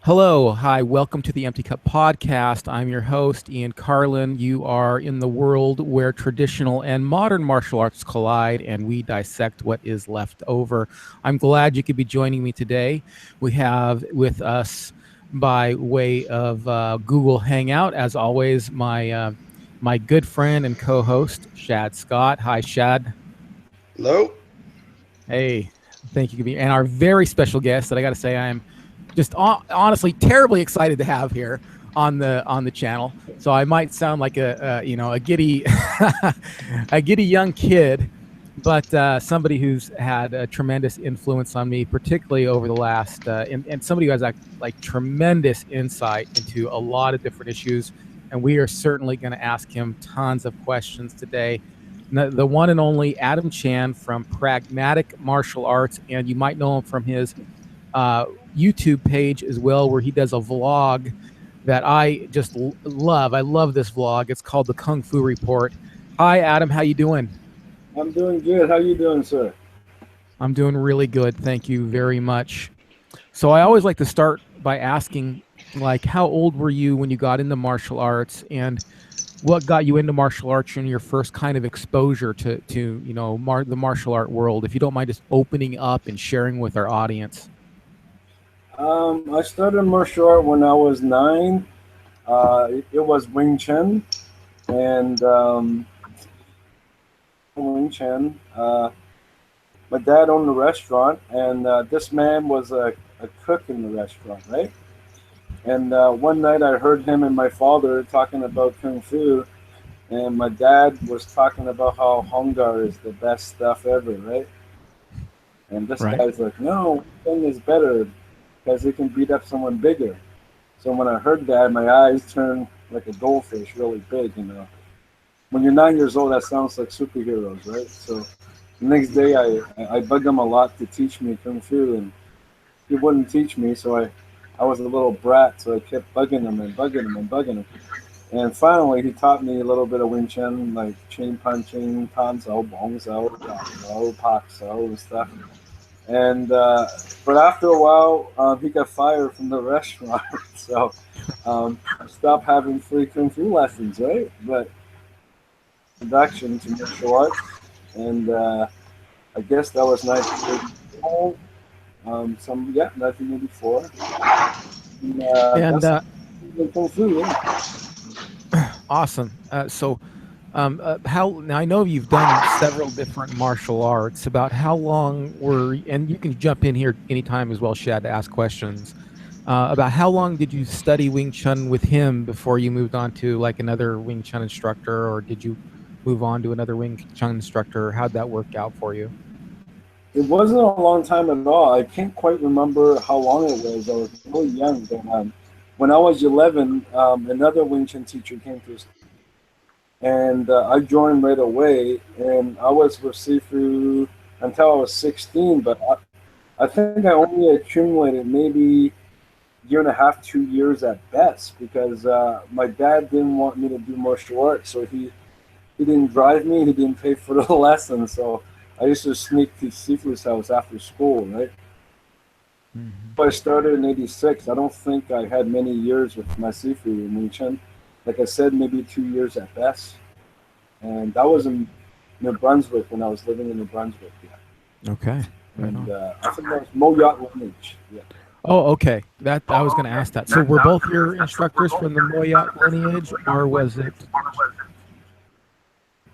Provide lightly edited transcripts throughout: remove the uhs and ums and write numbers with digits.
Hello, hi, welcome to the Empty Cup Podcast. I'm your host, Ian Carlin. You are in the world where traditional and modern martial arts collide, and we dissect what is left over. I'm glad you could be joining me today. We have with us, by way of Google Hangout, as always, my good friend and co-host, Shad Scott. Hi, Shad. Hello. Hey, thank you. And our very special guest that I got to say I am just honestly terribly excited to have here on the channel. So I might sound like a giddy a giddy young kid, but somebody who's had a tremendous influence on me, particularly over the last and somebody who has like tremendous insight into a lot of different issues. And we are certainly going to ask him tons of questions today. The one and only Adam Chan from Pragmatic Martial Arts, and you might know him from his YouTube page as well, where he does a vlog that I just love. I love this vlog. It's called the Kung Fu Report. Hi, Adam. How you doing? I'm doing good. How you doing, sir? I'm doing really good. Thank you very much. So I always like to start by asking, like, how old were you when you got into martial arts, and what got you into martial arts and your first kind of exposure to the martial art world? If you don't mind just opening up and sharing with our audience. I started martial art when I was 9. It was Wing Chun, and Wing Chun. My dad owned a restaurant, and this man was a cook in the restaurant, right? And one night I heard him and my father talking about Kung Fu, and my dad was talking about how Hung Gar is the best stuff ever, right? And this Right. guy's like, no, Thing is better because it can beat up someone bigger. So when I heard that, my eyes turned like a goldfish, really big. When you're 9 years old, that sounds like superheroes, right? So the next day, I bugged him a lot to teach me Kung Fu, and he wouldn't teach me, so I was a little brat, so I kept bugging him and bugging him and bugging him. And finally, he taught me a little bit of Wing Chun, like chain punching, Tan Zhao, Bong Zhao, Zhao, Pak Zhao, and stuff. And but after a while, he got fired from the restaurant, so I stopped having free kung fu lessons, right? But introduction to martial arts, and I guess that was 1984. 1984. And, And that's kung fu. Yeah. awesome. How now? I know you've done several different martial arts. About how long and you can jump in here anytime as well, Shad, to ask questions. About how long did you study Wing Chun with him before you moved on to like another Wing Chun instructor, or did you move on to another Wing Chun instructor? How'd that work out for you? It wasn't a long time at all. I can't quite remember how long it was. I was really young. But, when I was 11, another Wing Chun teacher came to us, and I joined right away. And I was with Sifu until I was 16, but I think I only accumulated maybe year and a half, 2 years at best, because my dad didn't want me to do martial arts, so he didn't drive me, he didn't pay for the lesson, so I used to sneak to Sifu's house after school, right? Mm-hmm. I started in '86. I don't think I had many years with my Sifu in Wing Chun. Like I said, maybe 2 years at best, and that was in New Brunswick when I was living in New Brunswick. Yeah, Okay. Right and on. I think that was Moyot lineage. Yeah. Oh, okay. That I was going to ask that. So were both your instructors from the Moyot lineage, or was it just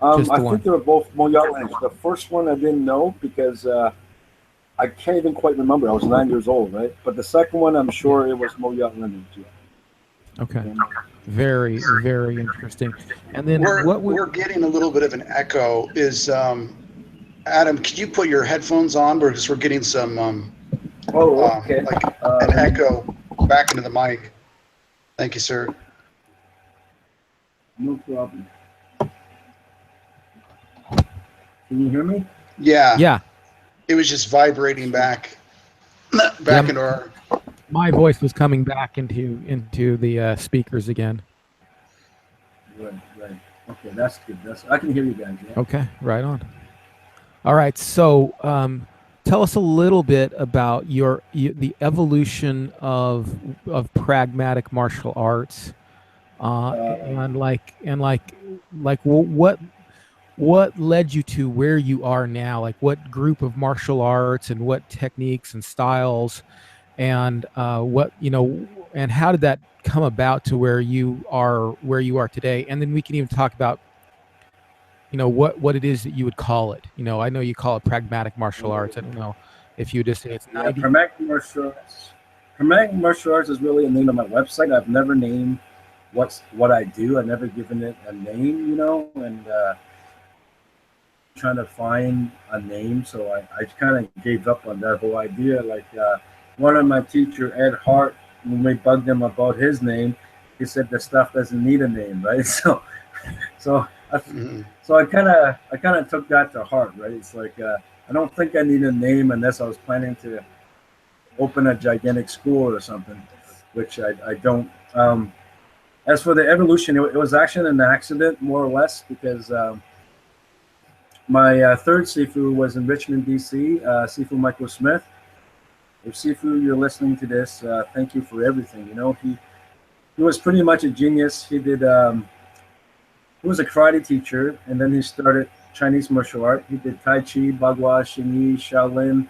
I the think one? they were both Moyot lineage. The first one I didn't know because I can't even quite remember. I was 9 years old, right? But the second one, I'm sure it was Moyot lineage. Yeah. Okay. And, Very, very interesting. And then We're what would we're getting a little bit of an echo. Is Adam? Could you put your headphones on because we're getting some oh, okay. like an echo back into the mic? Thank you, sir. No problem. Can you hear me? Yeah, Yeah. it was just vibrating back Yeah, into our. my voice was coming back into the speakers again. Right, right. Okay, that's good. I can hear you guys. Yeah. Okay, right on. All right. So tell us a little bit about the evolution of pragmatic martial arts, and what led you to where you are now? Like what group of martial arts and what techniques and styles, and and how did that come about to where you are today? And then we can even talk about what it is that you would call it. I know you call it pragmatic martial arts. I don't know if you just say it's Yeah, 90. Pragmatic Martial Arts. Pragmatic Martial Arts is really a name on my website. I've never named what I do. I've never given it a name, and trying to find a name. So I kind of gave up on that whole idea. Like one of my teacher, Ed Hart, when we bugged him about his name, he said the stuff doesn't need a name, right? So I, Mhm. so I kind of took that to heart, right? It's like I don't think I need a name unless I was planning to open a gigantic school or something, which I don't. As for the evolution, it was actually an accident, more or less, because my third Sifu was in Richmond, D.C., Sifu Michael Smith. If Sifu, you're listening to this, thank you for everything. He was pretty much a genius. He was a karate teacher, and then he started Chinese martial art. He did Tai Chi, Bagua, Xingyi, Shaolin,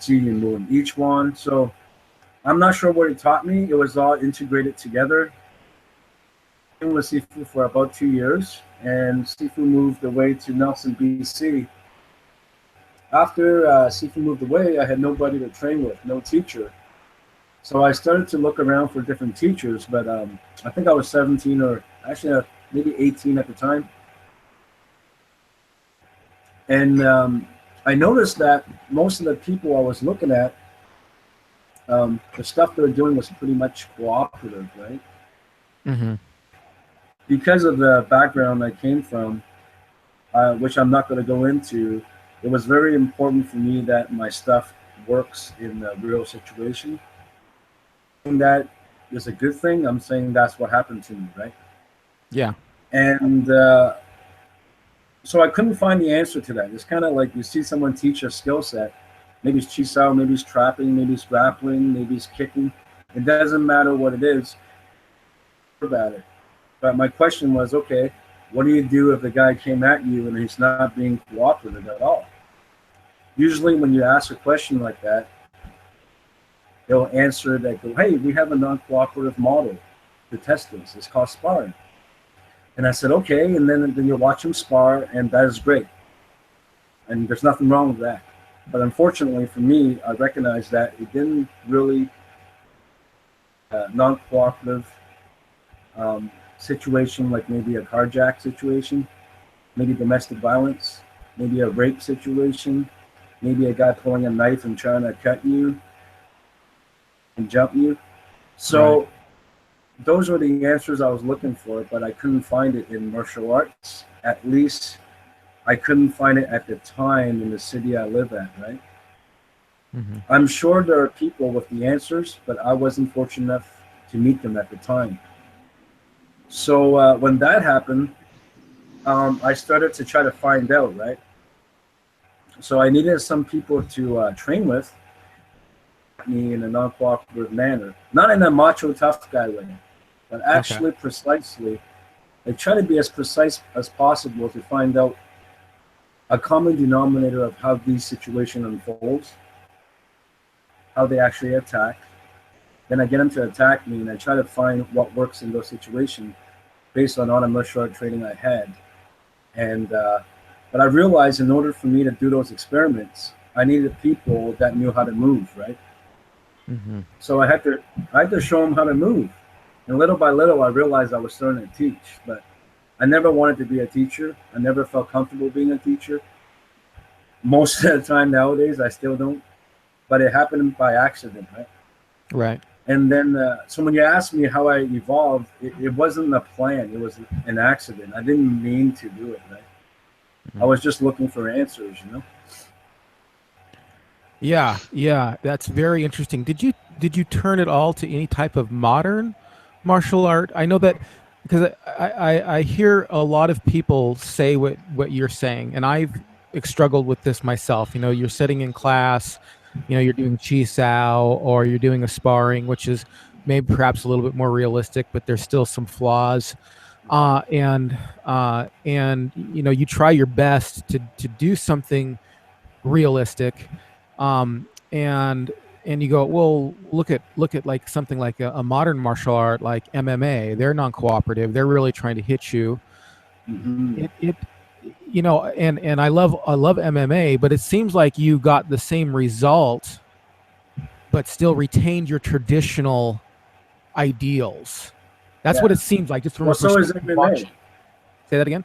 Ji and Moon, each one. So I'm not sure what he taught me. It was all integrated together. I was Sifu for about 2 years, and Sifu moved away to Nelson, BC. After Sifu moved away, I had nobody to train with, no teacher. So I started to look around for different teachers, but I think I was 17 or actually maybe 18 at the time. And I noticed that most of the people I was looking at, the stuff they were doing was pretty much cooperative, right? Mm-hmm. Because of the background I came from, which I'm not going to go into, it was very important for me that my stuff works in a real situation. And that is a good thing. I'm saying that's what happened to me, right? Yeah. And so I couldn't find the answer to that. It's kind of like you see someone teach a skill set. Maybe it's chisao, maybe it's trapping, maybe it's grappling, maybe it's kicking. It doesn't matter what it is about it. But my question was, okay, what do you do if the guy came at you and he's not being cooperative at all? Usually when you ask a question like that, they'll answer that go, hey, we have a non-cooperative model to test this. It's called sparring. And I said, okay, and then you watch him spar, and that is great. And there's nothing wrong with that. But unfortunately for me, I recognized that it didn't really non-cooperative situation, like maybe a carjack situation, maybe domestic violence, maybe a rape situation, maybe a guy pulling a knife and trying to cut you and jump you. So Right. those were the answers I was looking for, but I couldn't find it in martial arts. At least I couldn't find it at the time in the city I live at, right? Mm-hmm. I'm sure there are people with the answers, but I wasn't fortunate enough to meet them at the time. So when that happened, I started to try to find out, right? So I needed some people to train with me in a non-cooperative manner, not in a macho tough guy way, but actually precisely. I try to be as precise as possible to find out a common denominator of how these situation unfolds, how they actually attack. Then I get them to attack me, and I try to find what works in those situations based on all the martial art training I had. And but I realized in order for me to do those experiments, I needed people that knew how to move, right? Mm-hmm. So I had to show them how to move. And little by little, I realized I was starting to teach, but I never wanted to be a teacher. I never felt comfortable being a teacher. Most of the time nowadays, I still don't. But it happened by accident, right? Right. And then, so when you ask me how I evolved, it wasn't a plan. It was an accident. I didn't mean to do it, right? Mm-hmm. I was just looking for answers, Yeah, that's very interesting. Did you turn it all to any type of modern martial art? I know that because I hear a lot of people say what you're saying, and struggled with this myself. You know, you're sitting in class, you know, you're doing chi sao or you're doing a sparring, which is maybe perhaps a little bit more realistic, but there's still some flaws. And you know, you try your best to do something realistic, and you go, well, look at like something like a modern martial art like MMA. They're non-cooperative. They're really trying to hit you. It you know, and I love MMA, but it seems like you got the same result but still retained your traditional ideals. That's what it seems like, just from well, a so is perspective of MMA. watching. Say that again.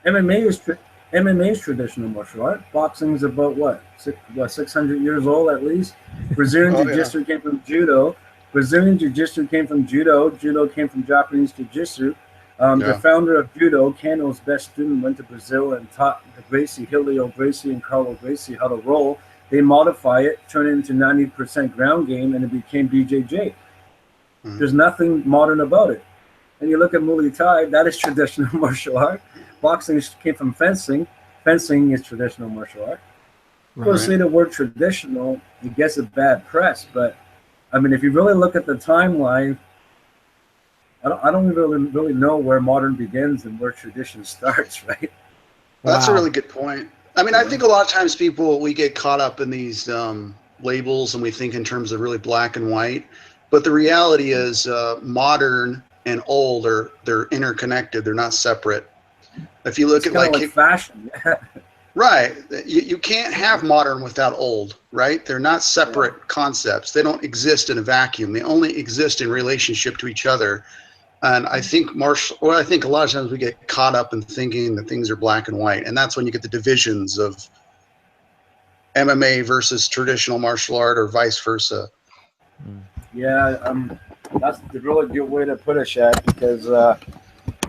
MMA is traditional martial art. Boxing is about what 600 years old at least. Brazilian Jiu-Jitsu came from judo. Brazilian Jiu-Jitsu came from judo. Judo came from Japanese Jiu-Jitsu. The founder of judo, Kano's best student, went to Brazil and taught Helio Gracie and Carlo Gracie how to roll. They modify it, turn it into 90% ground game, and it became BJJ. There's nothing modern about it. And you look at Muay Thai, that is traditional martial art. Boxing came from fencing. Fencing is traditional martial art. People say the word traditional, it gets a bad press. But, I mean, if you really look at the timeline, I don't really know where modern begins and where tradition starts, right? Well, that's a really good point. I mean, I think a lot of times we get caught up in these labels and we think in terms of really black and white. But the reality is modern and old they're interconnected. They're not separate. If you look at like fashion, right, you can't have modern without old, right? They're not separate concepts. They don't exist in a vacuum. They only exist in relationship to each other. And I think I think a lot of times we get caught up in thinking that things are black and white, and that's when you get the divisions of MMA versus traditional martial art, or vice versa. Yeah, that's the really good way to put it, Shaq, because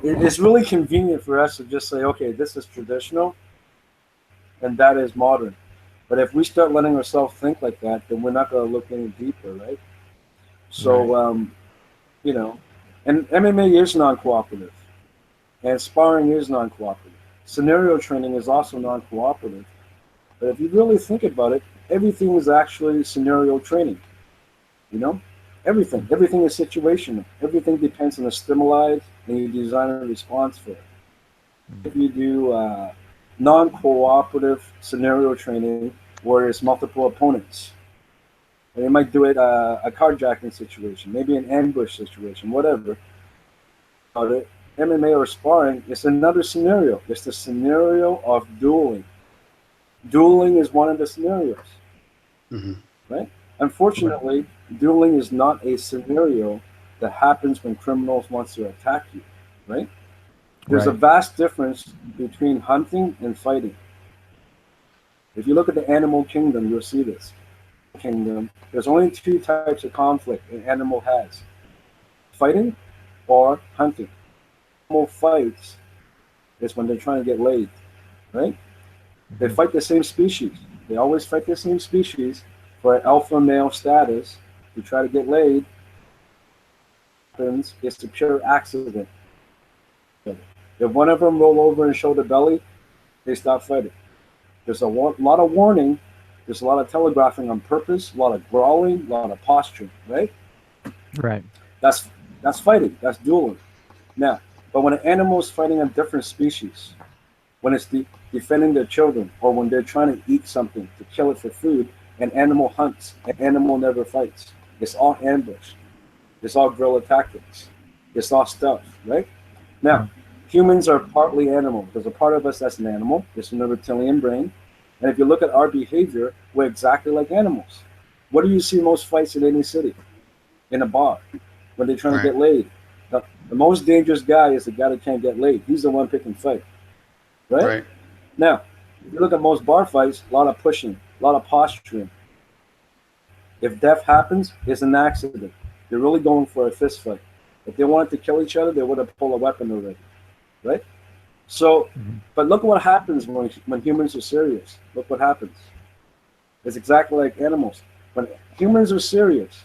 it's really convenient for us to just say, okay, this is traditional and that is modern. But if we start letting ourselves think like that, then we're not going to look any deeper, right? So, you know, and MMA is non-cooperative and sparring is non-cooperative. Scenario training is also non-cooperative. But if you really think about it, everything is actually scenario training, you know? Everything is situational. Everything depends on the stimuli, and you design a response for it. If you do non-cooperative scenario training where it's multiple opponents, and you might do it a carjacking situation, maybe an ambush situation, whatever. But MMA or sparring is another scenario. It's the scenario of dueling. Dueling is one of the scenarios, right? Unfortunately, dueling is not a scenario that happens when criminals want to attack you, right? There's a vast difference between hunting and fighting. If you look at the animal kingdom, you'll see this. There's only two types of conflict an animal has: fighting or hunting. Animal fights is when they're trying to get laid, right? They fight the same species. They always fight the same species for alpha male status to try to get laid. It's a pure accident. If one of them roll over and show the belly, they stop fighting. There's a lot of warning. There's a lot of telegraphing on purpose, a lot of growling, a lot of posturing, right? Right. That's fighting. That's dueling. Now, but when an animal is fighting a different species, when it's defending their children, or when they're trying to eat something to kill it for food, an animal hunts. An animal never fights. It's all ambush. It's all guerrilla tactics. It's all stuff, right? Now, humans are partly animal. There's a part of us that's an animal. It's a reptilian brain. And if you look at our behavior, we're exactly like animals. What do you see most fights in any city? In a bar, when they're trying to get laid. The most dangerous guy is the guy that can't get laid. He's the one picking fight, right? Now, if you look at most bar fights, a lot of pushing, a lot of posturing. If death happens, it's an accident. They're really going for a fist fight. If they wanted to kill each other, they would have pulled a weapon already, right? So, but look what happens when humans are serious. Look what happens. It's exactly like animals. When humans are serious,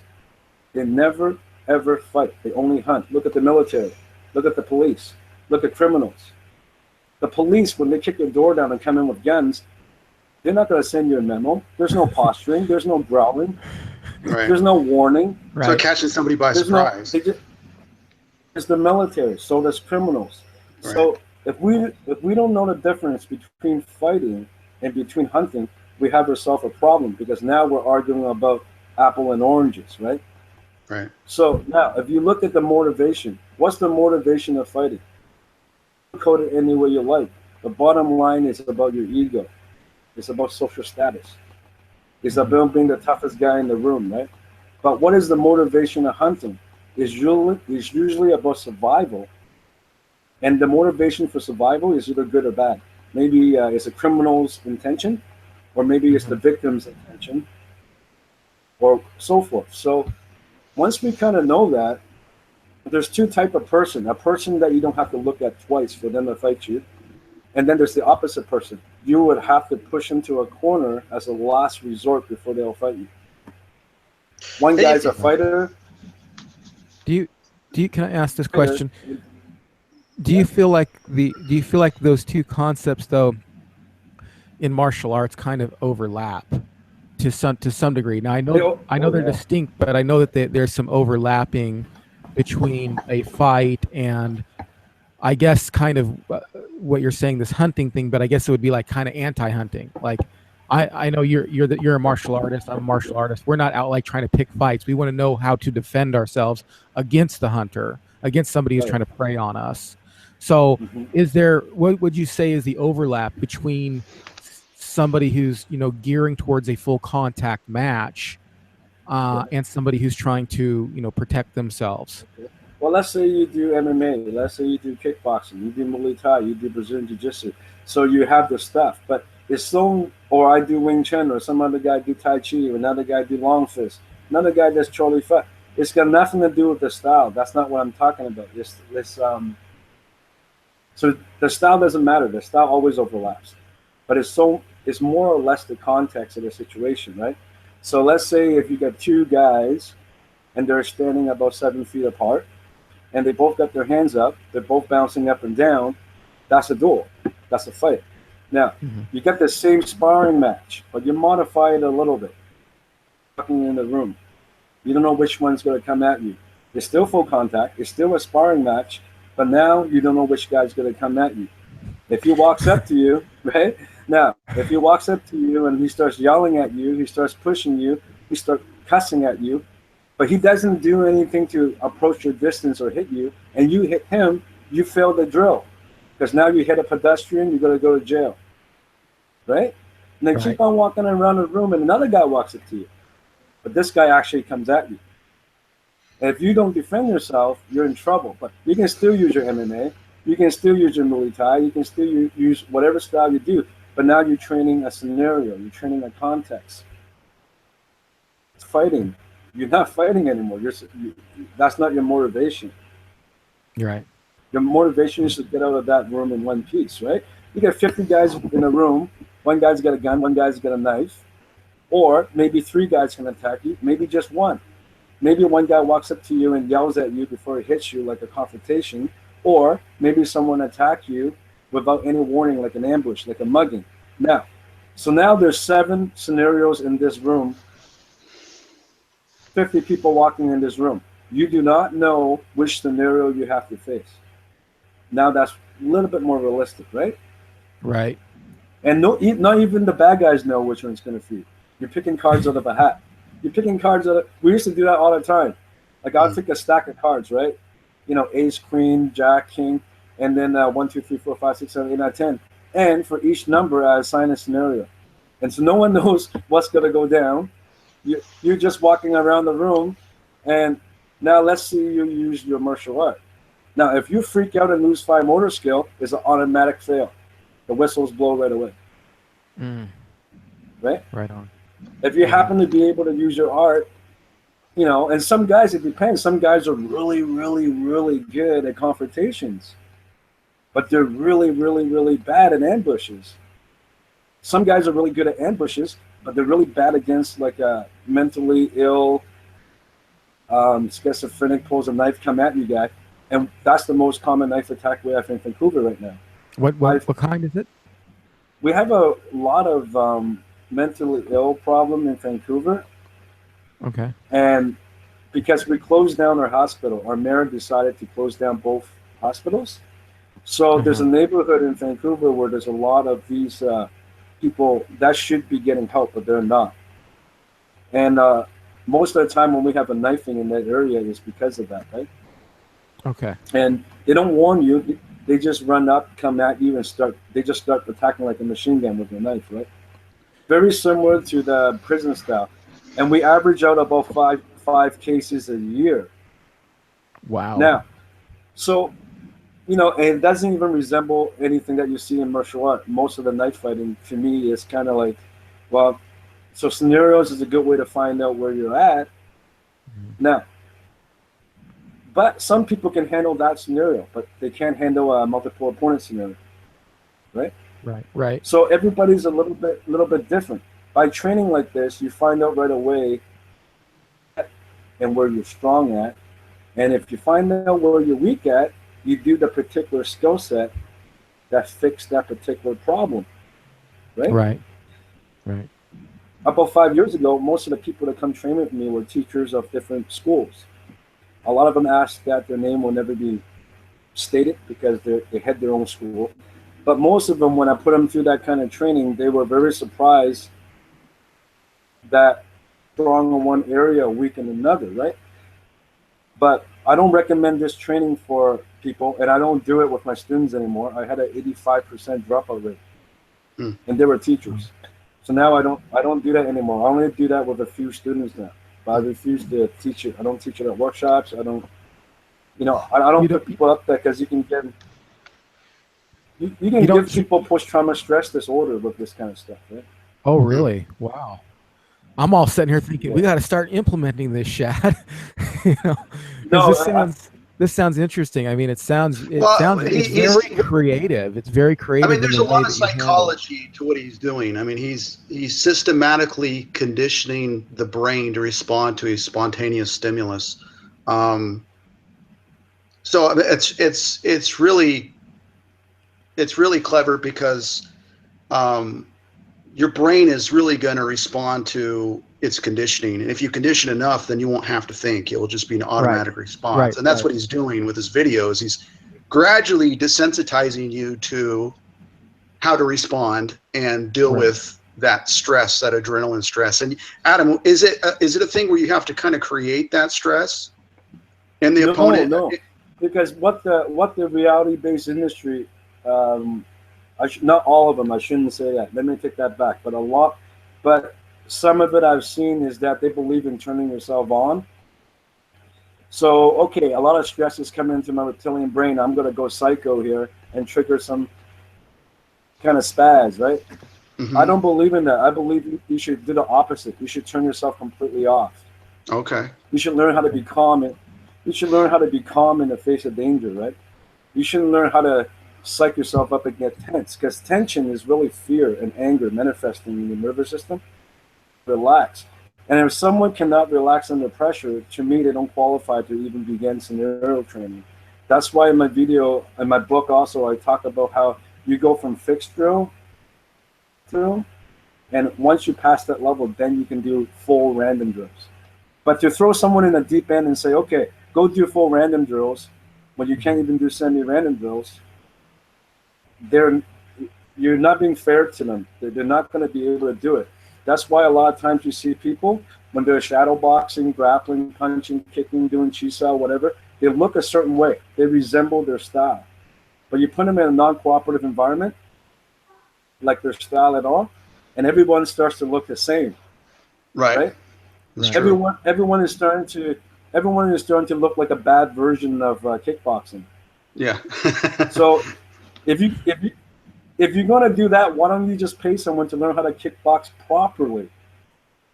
they never, ever fight. They only hunt. Look at the military. Look at the police. Look at criminals. The police, when they kick your door down and come in with guns, They're not going to send you a memo. There's no posturing. There's no growling. Right. There's no warning. So Right. catching somebody by surprise. It's the military. So there's criminals. Right. So if we don't know the difference between fighting and between hunting, we have ourselves a problem, because now we're arguing about apple and oranges, right? Right. So now, if you look at the motivation, what's the motivation of fighting? Code it any way you like. The bottom line is about your ego. It's about social status. It's about being the toughest guy in the room, right? But what is the motivation of hunting? Is usually about survival. And the motivation for survival is either good or bad. Maybe it's a criminal's intention, or maybe it's the victim's intention, or so forth. So once we kind of know that, there's two type of person: a person that you don't have to look at twice for them to fight you, and then there's the opposite person. You would have to push them to a corner as a last resort before they'll fight you. One guy's a fighter. Do you can I ask this question? Do you feel like those two concepts, though, in martial arts kind of overlap to some degree? Now I know they're distinct, but I know that there's some overlapping between a fight and, I guess, kind of what you're saying, this hunting thing, but I guess it would be like kind of anti-hunting. Like I know you're a martial artist. I'm a martial artist. We're not out like trying to pick fights. We want to know how to defend ourselves against the hunter, against somebody who's trying to prey on us. So what would you say is the overlap between somebody who's, gearing towards a full contact match and somebody who's trying to, protect themselves? Well, let's say you do MMA, let's say you do kickboxing, you do Muay Thai, you do Brazilian Jiu-Jitsu. So you have the stuff, but it's so, or I do Wing Chun, or some other guy do Tai Chi, or another guy do Long Fist, another guy does Charlie Fat. It's got nothing to do with the style. That's not what I'm talking about. So the style doesn't matter. The style always overlaps, but it's more or less the context of the situation, right? So let's say if you got two guys and they're standing about 7 feet apart, and they both got their hands up, they're both bouncing up and down, that's a duel. That's a fight. Now, you get the same sparring match, but you modify it a little bit. Walking in the room, you don't know which one's going to come at you. It's still full contact. It's still a sparring match, but now you don't know which guy's going to come at you. If he walks up to you, right? Now, if he walks up to you and he starts yelling at you, he starts pushing you, he starts cussing at you, but he doesn't do anything to approach your distance or hit you, and you hit him, you fail the drill. Because now you hit a pedestrian, you're going to go to jail. Right? And then keep on walking around the room, and another guy walks up to you. But this guy actually comes at you. And if you don't defend yourself, you're in trouble. But you can still use your MMA. You can still use your Muay Thai. You can still use whatever style you do. But now you're training a scenario. You're training a context. It's fighting. You're not fighting anymore. That's not your motivation. You're right. Your motivation is to get out of that room in one piece, right? You get 50 guys in a room. One guy's got a gun. One guy's got a knife. Or maybe 3 guys can attack you. Maybe just one. Maybe one guy walks up to you and yells at you before he hits you, like a confrontation. Or maybe someone attack you without any warning, like an ambush, like a mugging. Now there's 7 scenarios in this room. 50 people walking in this room. You do not know which scenario you have to face. Now that's a little bit more realistic, right? Right. And not even the bad guys know which one's going to feed. You're picking cards out of a hat. You're picking cards out of... We used to do that all the time. Like I'll take a stack of cards, right? Ace, queen, jack, king, and then 1, 2, 3, 4, 5, 6, 7, 8, 9, 10. And for each number, I assign a scenario. And so no one knows what's going to go down. You're just walking around the room, and now let's see you use your martial art. Now, if you freak out and lose 5 motor skill, it's an automatic fail. The whistles blow right away. Right? Right on. If you happen to be able to use your art, and some guys, it depends. Some guys are really, really, really good at confrontations, but they're really, really, really bad at ambushes. Some guys are really good at ambushes, but they're really bad against like a mentally ill, schizophrenic, pulls a knife, come at you guy. And that's the most common knife attack we have in Vancouver right now. What kind is it? we have a lot of mentally ill problem in Vancouver, Okay. and because we closed down our hospital, our mayor decided to close down both hospitals. So there's a Uh-huh. neighborhood in Vancouver where there's a lot of these people that should be getting help, but they're not. And most of the time when we have a knifing in that area is because of that, right? Okay. And they don't warn you. They just run up, come at you, and they just start attacking like a machine gun with a knife, right? Very similar to the prison style. And we average out about five cases a year. Wow. Now, so and it doesn't even resemble anything that you see in martial art. Most of the knife fighting to me is kind of like, well, so scenarios is a good way to find out where you're at. Mhm. Now, but some people can handle that scenario, but they can't handle a multiple opponent scenario, right? Right. Right. So everybody's a little bit different. By training like this, you find out right away and where you're strong at, and if you find out where you're weak at, you do the particular skill set that fix that particular problem, right? Right. Right. About 5 years ago, most of the people that come train with me were teachers of different schools. A lot of them asked that their name will never be stated because they had their own school. But most of them, when I put them through that kind of training, they were very surprised that strong in one area, weak in another, right? But I don't recommend this training for people, and I don't do it with my students anymore. I had an 85% dropout rate, Hmm. and they were teachers. So now I don't do that anymore. I only do that with a few students now. But I refuse to teach it. I don't teach it at workshops. I don't, I You don't don't. put people up there because you can get you You can don't. give people post trauma stress disorder with this kind of stuff, right? Oh, Hmm. really? Wow. I'm all sitting here thinking we Yeah. got to start implementing this, Shad. Because No, this sounds interesting. I mean, Well, it's very creative. It's very I mean, creative in there's the a way lot of that you handle it. psychology to what he's doing. I mean, he's systematically conditioning the brain to respond to a spontaneous stimulus. Um, so I mean, it's really clever because um, your brain is really going to respond to its conditioning. And if you condition enough, then you won't have to think. It will just be an Right. automatic response. Right. And that's Right. what he's doing with his videos. He's gradually desensitizing you to how to respond and deal Right. with that stress, that adrenaline stress. And Adam, is it a thing where you have to kind of create that stress in the no, opponent? no, because what the reality based industry, um, not all of them. I shouldn't say that. Let me take that back. But a lot, but some of it I've seen is that they believe in turning yourself on. So okay, a lot of stress is coming into my reptilian brain. I'm gonna go psycho here and trigger some kind of spaz, right? I Hmm. don't believe in that. I believe you should do the opposite. You should turn yourself completely off. Okay. You should learn how to be calm. You should learn how to be calm in the face of danger, right? You shouldn't learn how to psych yourself up and get tense because tension is really fear and anger manifesting in your nervous system. Relax. And if someone cannot relax under pressure, to me, they don't qualify to even begin scenario training. That's why in my video, in my book also, I talk about how you go from fixed drill, and once you pass that level, then you can do full random drills. But to throw someone in the deep end and say, okay, go do full random drills, when you can't Mhm. even do semi-random drills, they're you're not being fair to them. They're not going to be able to do it. That's why a lot of times you see people when they're shadow boxing, grappling, punching, kicking, doing chisao, whatever, they look a certain way. They resemble their style. But you put them in a non-cooperative environment, like their style at all, and everyone starts to look the same, Right. right? That's Right. true. Everyone is starting to look like a bad version of kickboxing. Yeah. So if you if you if you're going to do that, why don't you just pay someone to learn how to kickbox properly?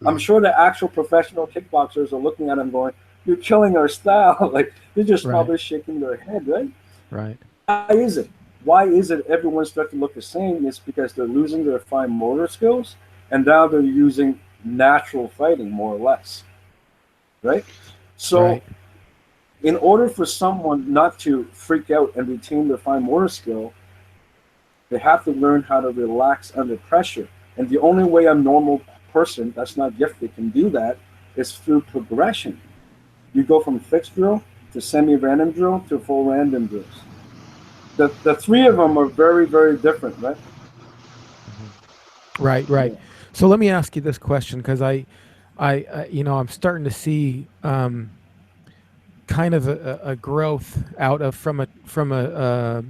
I'm sure the actual professional kickboxers are looking at him going, "You're killing our style." Like they're just Right. probably shaking their head, right? Right. Why is it? Why is it everyone starting to look the same? It's because they're losing their fine motor skills, and now they're using natural fighting more or less, right? So, Right. in order for someone not to freak out and retain their fine motor skill, They have to learn how to relax under pressure. And the only way a normal person that's not gifted can do that is through progression. You go from fixed drill to semi-random drill to full random drills. The three of them are very, very different, right? Right, right. Yeah. So let me ask you this question, because you know, I'm starting to see kind of a growth out of from a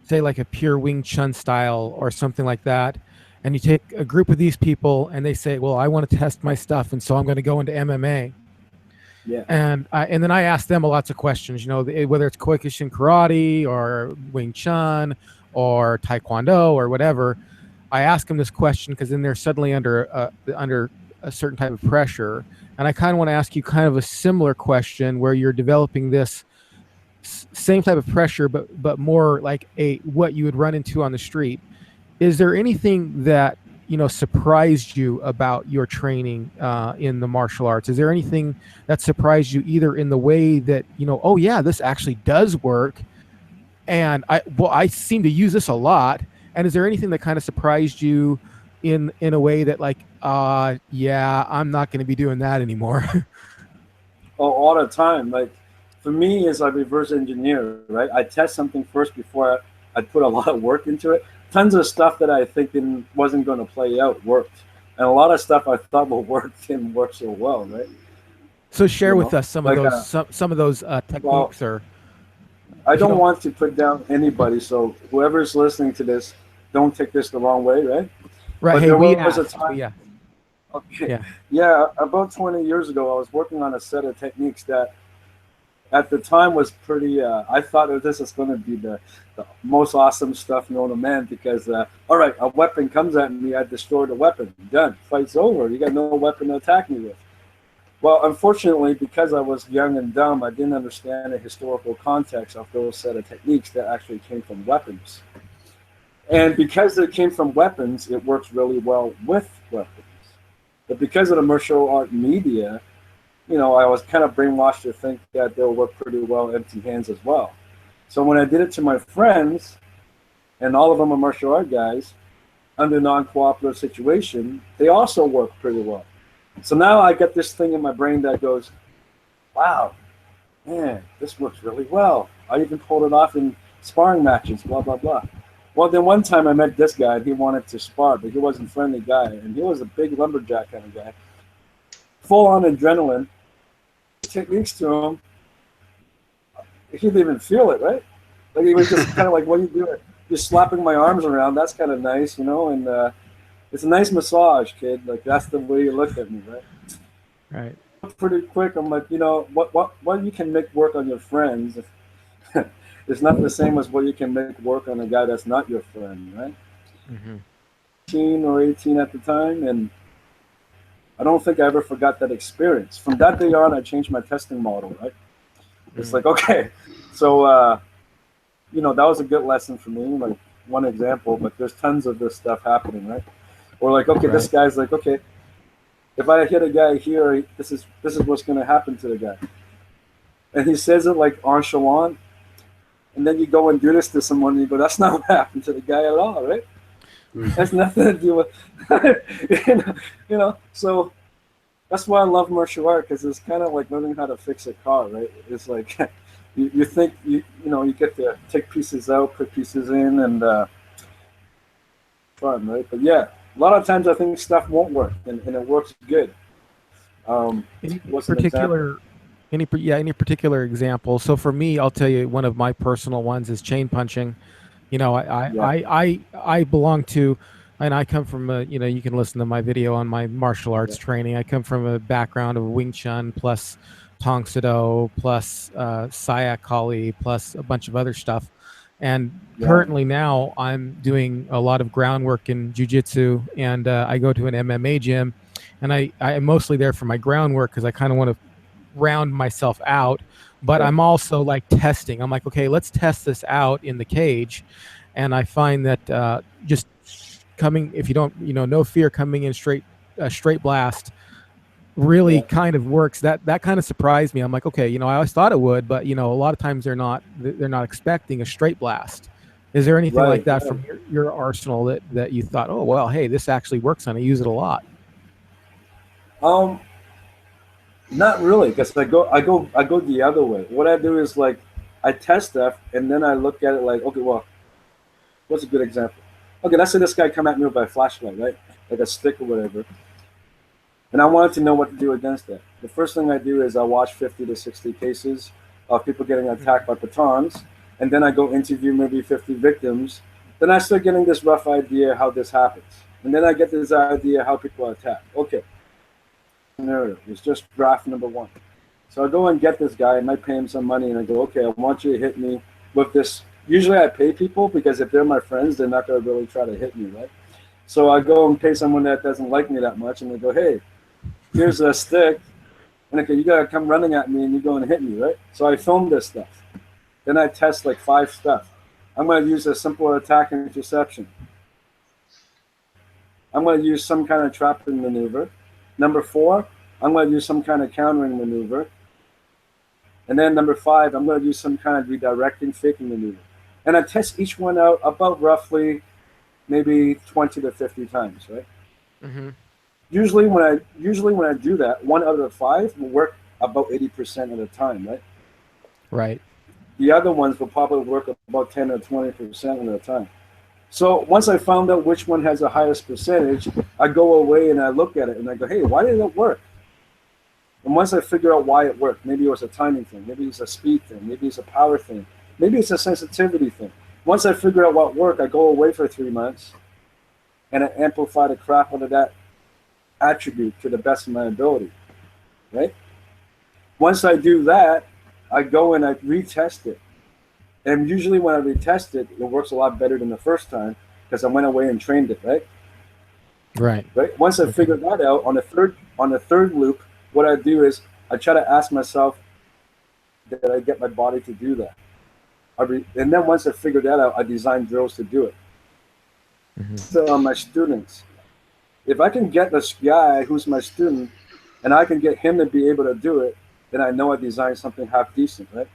say like a pure Wing Chun style or something like that, and you take a group of these people and they say, well, I want to test my stuff, and so I'm going to go into MMA. Yeah. And then I ask them lots of questions, you know, whether it's Kyokushin karate or Wing Chun or Taekwondo or whatever. I ask them this question because then they're suddenly under a certain type of pressure, and I kind of want to ask you kind of a similar question where you're developing this same type of pressure, but more like what you would run into on the street. Is there anything that, you know, surprised you about your training in the martial arts? Is there anything that surprised you either in the way that, you know, oh yeah, this actually does work, and I seem to use this a lot? And is there anything that kind of surprised you in a way that like, yeah, I'm not going to be doing that anymore? Oh, all the time. Like for me, is I reverse engineer, right? I test something first before I put a lot of work into it. Tons of stuff that I think wasn't going to play out worked, and a lot of stuff I thought would work didn't work so well, right? So share You with know, us some of like those some of those techniques, or I if you don't don't. want to put down anybody, so whoever's listening to this, don't take this the wrong way, right? Right. But Hey, there we was a asked. time. Yeah. Okay. Yeah. Yeah, about 20 years ago, I was working on a set of techniques that at the time was pretty, I thought that this is going to be the most awesome stuff known to man because, all right, a weapon comes at me, I destroy the weapon. Done. Fight's over. You got no weapon to attack me with. Well, unfortunately, because I was young and dumb, I didn't understand the historical context of those set of techniques that actually came from weapons. And because it came from weapons, it works really well with weapons. But because of the martial art media, you know, I was kind of brainwashed to think that they'll work pretty well empty hands as well. So when I did it to my friends, and all of them are martial art guys, under non-cooperative situation, they also work pretty well. So now I get this thing in my brain that goes, wow, man, this works really well. I even pulled it off in sparring matches, blah, blah, blah. Well, then one time I met this guy, and he wanted to spar, but he wasn't a friendly guy, and he was a big lumberjack kind of guy. Full on adrenaline, techniques to him, he didn't even feel it, right? Like he was just kind of like, what are you doing? Just slapping my arms around, that's kind of nice, you know, and it's a nice massage, kid. Like that's the way you look at me, right? Right. Pretty quick, I'm like, you know, what you can make work on your friends it's not the same as what you can make work on a guy that's not your friend, right? Mm-hmm. 18 or 18 at the time, and I don't think I ever forgot that experience. From that day on, I changed my testing model, right? It's like, okay, so, you know, that was a good lesson for me, like one example, but there's tons of this stuff happening, right? Or like, okay, this guy's like, okay, if I hit a guy here, this is what's going to happen to the guy. And he says it like nonchalant, and then you go and do this to someone, and you go, that's not what happened to the guy at all, right? Has nothing to do with, you know, so that's why I love martial art, because it's kind of like learning how to fix a car, right? It's like you think you know, you get to take pieces out, put pieces in, and fun, right? But yeah, a lot of times I think stuff won't work, and it works good. Any particular example? So for me, I'll tell you one of my personal ones is chain punching. You know, I belong to, and I come from a, you know, you can listen to my video on my martial arts training. I come from a background of Wing Chun plus Tong Soo plus Sayak Kali plus a bunch of other stuff. And currently now I'm doing a lot of groundwork in jiu-jitsu, and I go to an MMA gym, and I'm mostly there for my groundwork because I kind of want to round myself out, but I'm also like testing. I'm like, okay, let's test this out in the cage. And I find that just coming, if you don't, you know, no fear, coming in straight blast really kind of works. That kind of surprised me. I'm like, okay, you know, I always thought it would, but you know, a lot of times they're not expecting a straight blast. Is there anything like Right. that from your arsenal that you thought, oh well, hey, this actually works and I use it a lot? Um, Not really, because I go the other way. What I do is like I test stuff and then I look at it like, okay, well, what's a good example? Okay, let's say this guy come at me with a flashlight, right? Like a stick or whatever. And I wanted to know what to do against that. The first thing I do is I watch 50 to 60 cases of people getting attacked by batons, and then I go interview maybe 50 victims. Then I start getting this rough idea how this happens. And then I get this idea how people are attacked. Okay, scenario. It's just draft number one. So I go and get this guy, and I pay him some money, and I go, okay, I want you to hit me with this. Usually I pay people because if they're my friends, they're not going to really try to hit me, right? So I go and pay someone that doesn't like me that much, and they go, hey, here's a stick, and okay, you got to come running at me, and you go and hit me, right? So I film this stuff. Then I test like 5 stuff. I'm going to use a simple attack and interception. I'm going to use some kind of trapping maneuver. Number 4, I'm going to use some kind of countering maneuver. And then number 5, I'm going to use some kind of redirecting, faking maneuver. And I test each one out about roughly maybe 20 to 50 times, right? Mm-hmm. Usually when I do that, 1 out of the 5 will work about 80% of the time, right? Right. The other ones will probably work about 10 or 20% of the time. So once I found out which one has the highest percentage, I go away and I look at it and I go, hey, why did it work? And once I figure out why it worked, maybe it was a timing thing, maybe it's a speed thing, maybe it's a power thing, maybe it's a sensitivity thing. Once I figure out what worked, I go away for 3 months and I amplify the crap out of that attribute to the best of my ability, right? Once I do that, I go and I retest it. And usually when I retest it, it works a lot better than the first time because I went away and trained it, right? Right. Right. Once I figured that out, on the third loop, what I do is I try to ask myself, did I get my body to do that? And then once I figured that out, I design drills to do it. Mm-hmm. So my students, if I can get this guy who's my student and I can get him to be able to do it, then I know I designed something half decent, right?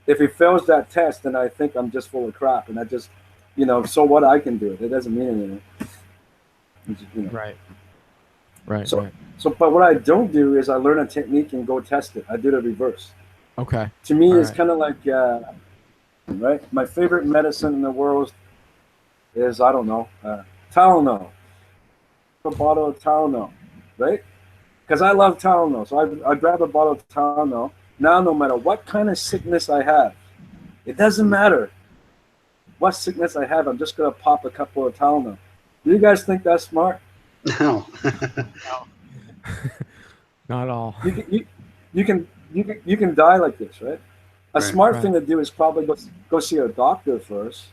If he fails that test, then I think I'm just full of crap, and I just, so what, I can do it. It doesn't mean anything. Right. Right. So, right. But what I don't do is I learn a technique and go test it. I do the reverse. Okay. To me, All it's right. kind of like, right? My favorite medicine in the world is, I don't know, Tylenol. A bottle of Tylenol, right? Because I love Tylenol. So I grab a bottle of Tylenol. Now, no matter what kind of sickness I have, it doesn't matter what sickness I have, I'm just going to pop a couple of Tylenol. Do you guys think that's smart? No. Not at all. You can die like this, right? A smart thing to do is probably go see a doctor first.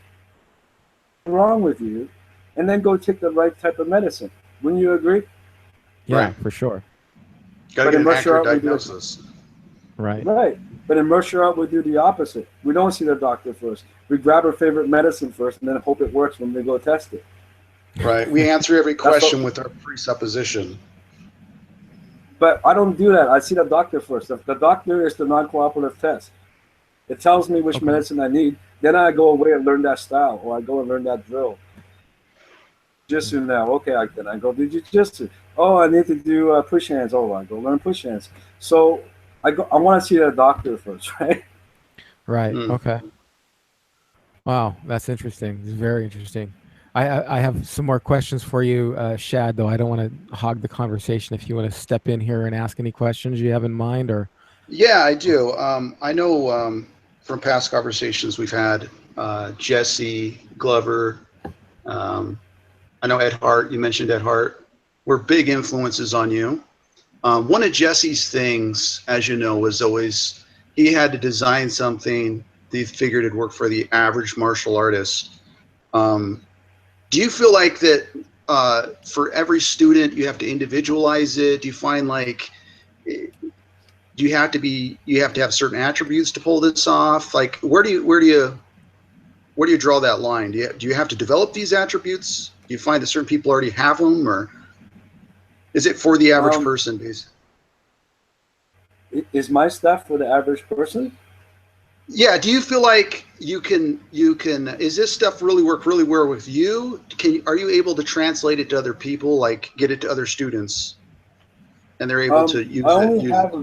What's wrong with you? And then go take the right type of medicine. Wouldn't you agree? Yeah, Right. for sure. Got to get an accurate diagnosis. Right. Right. But in martial art, we do the opposite. We don't see the doctor first. We grab our favorite medicine first and then hope it works when we go test it. Right. We answer every question with our presupposition. But I don't do that. I see the doctor first. The doctor is the non-cooperative test. It tells me which medicine I need. Then I go away and learn that style, or I go and learn that drill. Jiu-jitsu now. Okay, then I go do jiu-jitsu. Oh, I need to do push hands. Oh, I go learn push hands. So I want to see the doctor first, right? Right. Okay. Wow, that's interesting. It's very interesting. I have some more questions for you, Shad, though. I don't want to hog the conversation. If you want to step in here and ask any questions you have in mind, or Yeah, I do. I know from past conversations we've had, Jesse Glover. I know Ed Hart. You mentioned Ed Hart. Were big influences on you. One of Jesse's things, as you know, was always he had to design something that he figured it'd work for the average martial artist. Do you feel like that for every student you have to individualize it? Do you find like you have to have certain attributes to pull this off? Like where do you draw that line? Do you have to develop these attributes? Do you find that certain people already have them, or is it for the average person, basically? Is my stuff for the average person? Yeah. Do you feel like you can, is this stuff work really well with you? Are you able to translate it to other people, like get it to other students and they're able to I use it? only have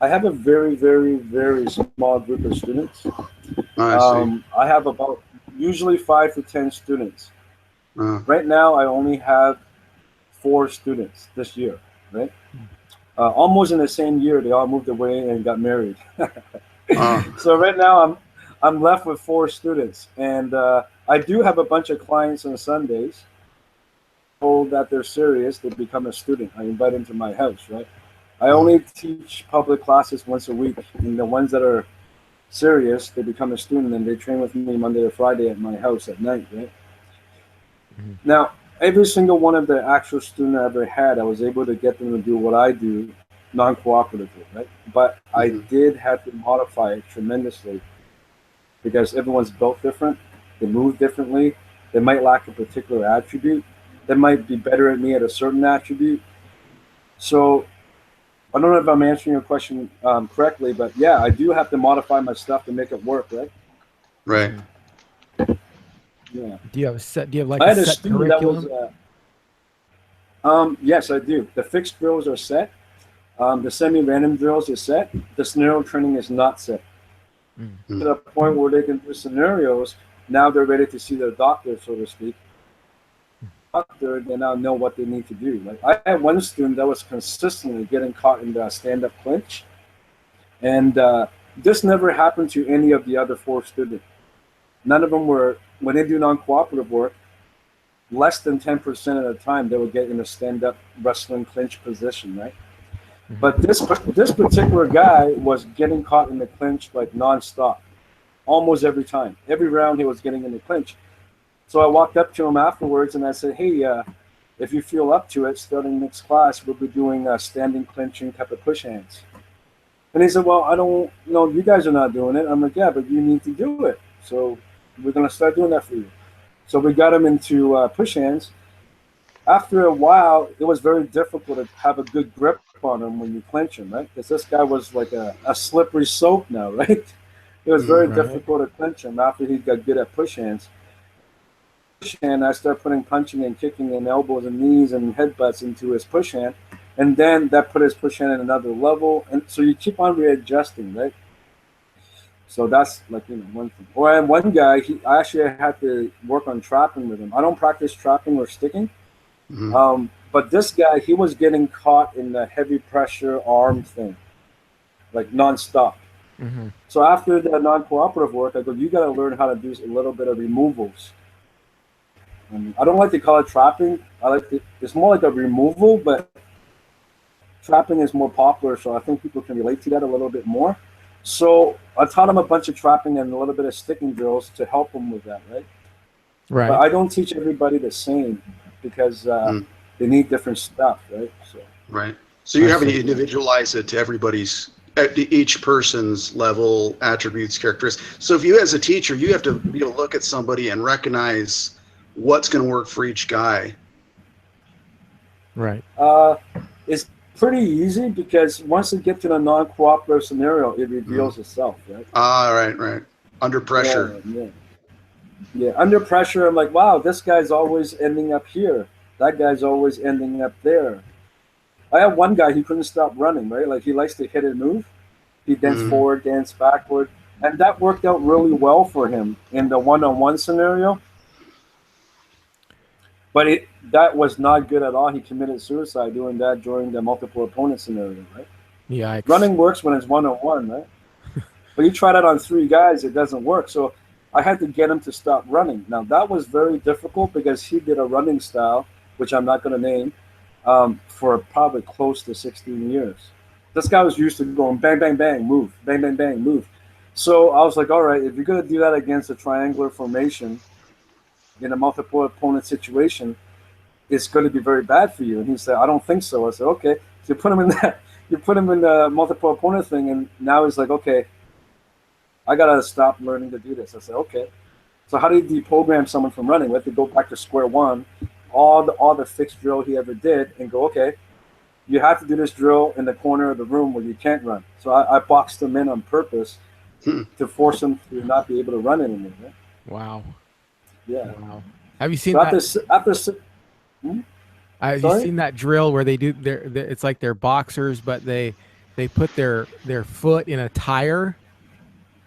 I have a very, very, very small group of students. I see. I have about usually 5 to 10 students. Uh, Right now, I only have 4 students this year, right? Almost in the same year, they all moved away and got married. uh, So right now, I'm left with 4 students, and I do have a bunch of clients on Sundays. Told that they're serious, they become a student. I invite them to my house, right? I only teach public classes once a week, and the ones that are serious, they become a student, and they train with me Monday to Friday at my house at night, right? Now, every single one of the actual student I ever had, I was able to get them to do what I do non-cooperatively, right? But I did have to modify it tremendously because everyone's built different, they move differently, they might lack a particular attribute, they might be better at me at a certain attribute. So I don't know if I'm answering your question correctly, but yeah, I do have to modify my stuff to make it work, right? right. Yeah. Do you have like I a had a set student that curriculum? was, yes, I do. The fixed drills are set. The semi-random drills are set. The scenario training is not set. To the point where they can do scenarios. Now they're ready to see their doctor, so to speak. Doctor, they now know what they need to do. Like I had one student that was consistently getting caught in the stand-up clinch, and this never happened to any of the other 4 students. None of them were, when they do non-cooperative work, less than 10% of the time they would get in a stand-up wrestling clinch position, right? But this particular guy was getting caught in the clinch like nonstop, almost every time. Every round he was getting in the clinch. So I walked up to him afterwards and I said, hey, if you feel up to it, starting next class, we'll be doing standing clinching type of push hands. And he said, well, I don't know, you guys are not doing it. I'm like, yeah, but you need to do it. So we're going to start doing that for you. So we got him into push hands. After a while, it was very difficult to have a good grip on him when you clinch him, right? Because this guy was like a slippery soap now, right? It was very difficult to clinch him after he got good at push hands. Push hand, I started putting punching and kicking and elbows and knees and headbutts into his push hand. And then that put his push hand at another level. And so you keep on readjusting, right? So that's like, one thing. Or I had one guy, I actually had to work on trapping with him. I don't practice trapping or sticking. But this guy, he was getting caught in the heavy pressure arm thing, like nonstop. So after the non-cooperative work, I go, you got to learn how to do a little bit of removals. I don't like to call it trapping. It's more like a removal, but trapping is more popular, so I think people can relate to that a little bit more. So I taught him a bunch of trapping and a little bit of sticking drills to help him with that, right? Right. But I don't teach everybody the same because they need different stuff, right? So you're having to individualize it to each person's level, attributes, characteristics. So if you, as a teacher, you have to be able to look at somebody and recognize what's going to work for each guy. Right. It's pretty easy because once you get to the non-cooperative scenario, it reveals itself, right? Right. Under pressure. Yeah, under pressure, I'm like, wow, this guy's always ending up here. That guy's always ending up there. I have one guy who couldn't stop running, right? Like he likes to hit and move. He danced forward, danced backward. And that worked out really well for him in the one-on-one scenario. But that was not good at all. He committed suicide doing that during the multiple opponent scenario, right? Yeah. Running works when it's one-on-one, right? But you try that on 3 guys, it doesn't work. So I had to get him to stop running. Now, that was very difficult because he did a running style, which I'm not going to name, for probably close to 16 years. This guy was used to going bang, bang, bang, move, bang, bang, bang, move. So I was like, all right, if you're going to do that against a triangular formation in a multiple opponent situation, it's going to be very bad for you. And he said, I don't think so. I said, okay. So you put him in the multiple opponent thing, and now he's like, okay, I got to stop learning to do this. I said, okay. So how do you deprogram someone from running? We have to go back to square one, all the fixed drill he ever did, and go, okay, you have to do this drill in the corner of the room where you can't run. So I boxed him in on purpose to force them to not be able to run anymore. Right? Wow. Yeah. Wow. Have you seen So that? Have you Sorry? seen that drill where they do it's like they're boxers, but they put their foot in a tire?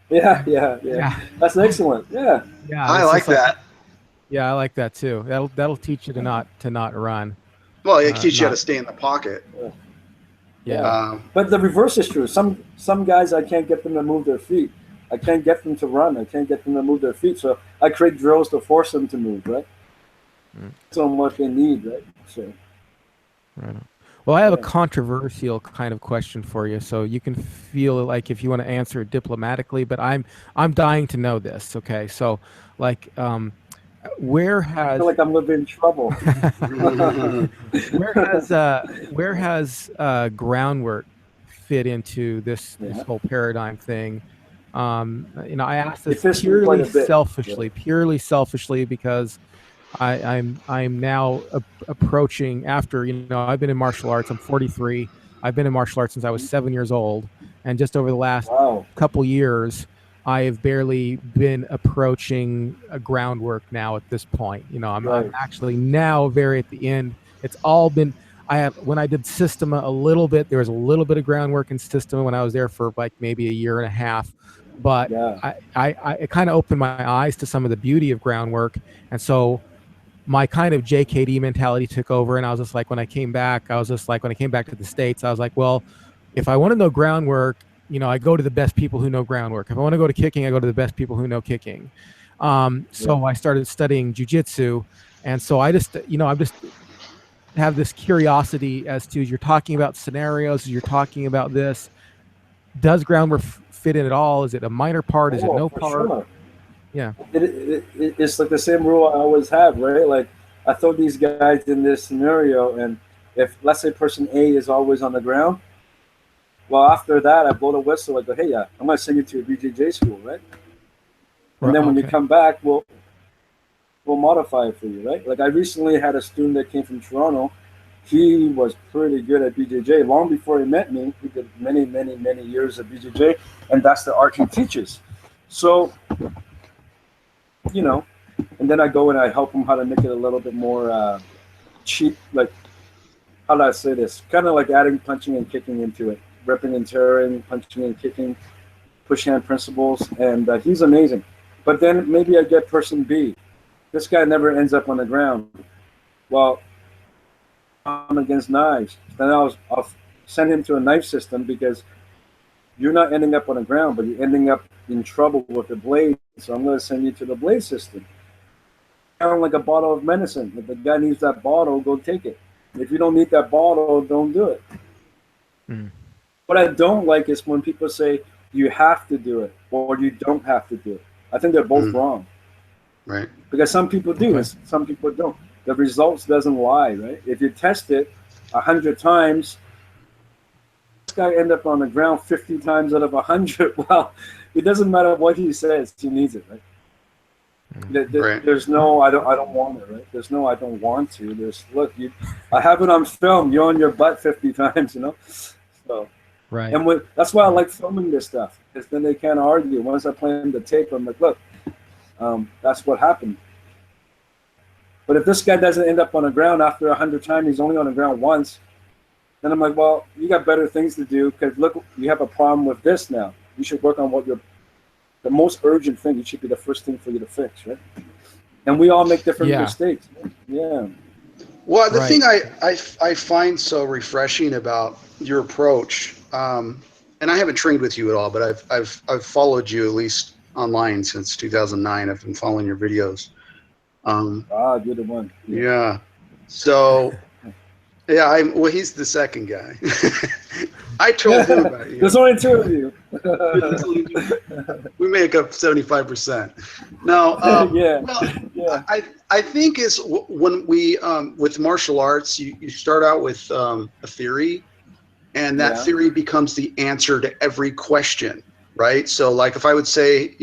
Yeah, yeah, yeah. Yeah. That's excellent. Yeah. Yeah. I It's like just like, that. yeah, I like that too. That'll teach you to not run. Well, it teaches you how to Not, stay in the pocket. Yeah. yeah. Yeah. But the reverse is true. Some guys, I can't get them to move their feet. I can't get them to run. I can't get them to move their feet. So I create drills to force them to move, right? So what they need, right? So Right on. Well, I have a yeah. controversial kind of question for you, so you can feel like if you want to answer it diplomatically, but I'm dying to know this. Okay, so like, where I has feel like I'm living in trouble. where has groundwork fit into this Yeah. whole paradigm thing? I asked It this fits me quite a bit. purely selfishly, because I'm now approaching, after, I've been in martial arts. I'm 43. I've been in martial arts since I was 7 years old, and just over the last Wow. couple years, I have barely been approaching a groundwork now at this point. I'm Right. actually now very at the end. It's all been, when I did Systema a little bit, there was a little bit of groundwork in Systema when I was there for like maybe a year and a half, but Yeah. it kind of opened my eyes to some of the beauty of groundwork. And so my kind of JKD mentality took over, and I was just like, when I came back to the States, I was like, well, if I want to know groundwork, I go to the best people who know groundwork. If I want to go to kicking, I go to the best people who know kicking. So I started studying jujitsu, and so I just have this curiosity as to, as you're talking about scenarios, as you're talking about this, does groundwork fit in at all? Is it a minor part? Is it no for part? sure. Yeah. It's like the same rule I always have, right? Like I throw these guys in this scenario, and if let's say person A is always on the ground, well, after that I blow the whistle. I go, hey, I'm going to send you to a BJJ school, right? And then when you come back, we'll modify it for you, right? Like I recently had a student that came from Toronto. He was pretty good at BJJ. Long before he met me, he did many, many, many years of BJJ, and that's the art he teaches. So, and then I go and I help him how to make it a little bit more cheap. Like, how do I say this? Kind of like adding punching and kicking into it, ripping and tearing, punching and kicking, push hand principles, and he's amazing. But then maybe I get person B. This guy never ends up on the ground. Well, I'm against knives. Then I'll send him to a knife system, because you're not ending up on the ground, but you're ending up in trouble with the blade. So I'm going to send you to the blade system. Kind of like a bottle of medicine. If the guy needs that bottle, go take it. If you don't need that bottle, don't do it. What I don't like is when people say you have to do it or you don't have to do it. I think they're both wrong. Right. Because some people do, and some people don't. The results doesn't lie, right? If you test it 100 times, this guy end up on the ground 50 times out of 100. Well, it doesn't matter what he says, he needs it, right? There's no, I don't want it, right? There's no, I don't want to. There's, look, I have it on film. You're on your butt 50 times, So, right. And that's why I like filming this stuff, because then they can't argue. Once I play them the tape, I'm like, look, that's what happened. But if this guy doesn't end up on the ground after 100 times, he's only on the ground once, then I'm like, well, you got better things to do, because look, you have a problem with this now. You should work on the most urgent thing. It should be the first thing for you to fix, right? And we all make different mistakes. Yeah. Well, the thing I find so refreshing about your approach, and I haven't trained with you at all, but I've followed you at least online since 2009. I've been following your videos. You're the one. Yeah. So, yeah, well, he's the second guy. I told him about you. There's only two of you. We make up 75%. No. I think is when we with martial arts, you start out with a theory, and that theory becomes the answer to every question, right? So, like, if I would say,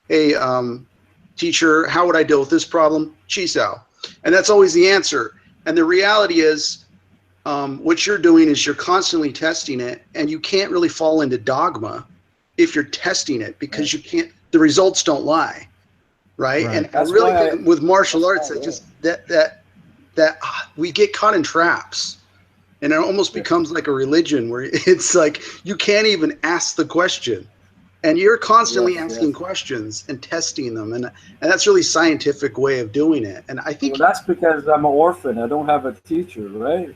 hey, teacher, how would I deal with this problem? Chisao. And that's always the answer. And the reality is, what you're doing is you're constantly testing it, and you can't really fall into dogma if you're testing it, because you can't, the results don't lie. Right. And I That's really why think with martial arts, why, that just that we get caught in traps, and it almost becomes like a religion where it's like you can't even ask the question, and you're constantly asking questions and testing them, and that's really scientific way of doing it. And I think, well, that's because I'm an orphan. I don't have a teacher, right?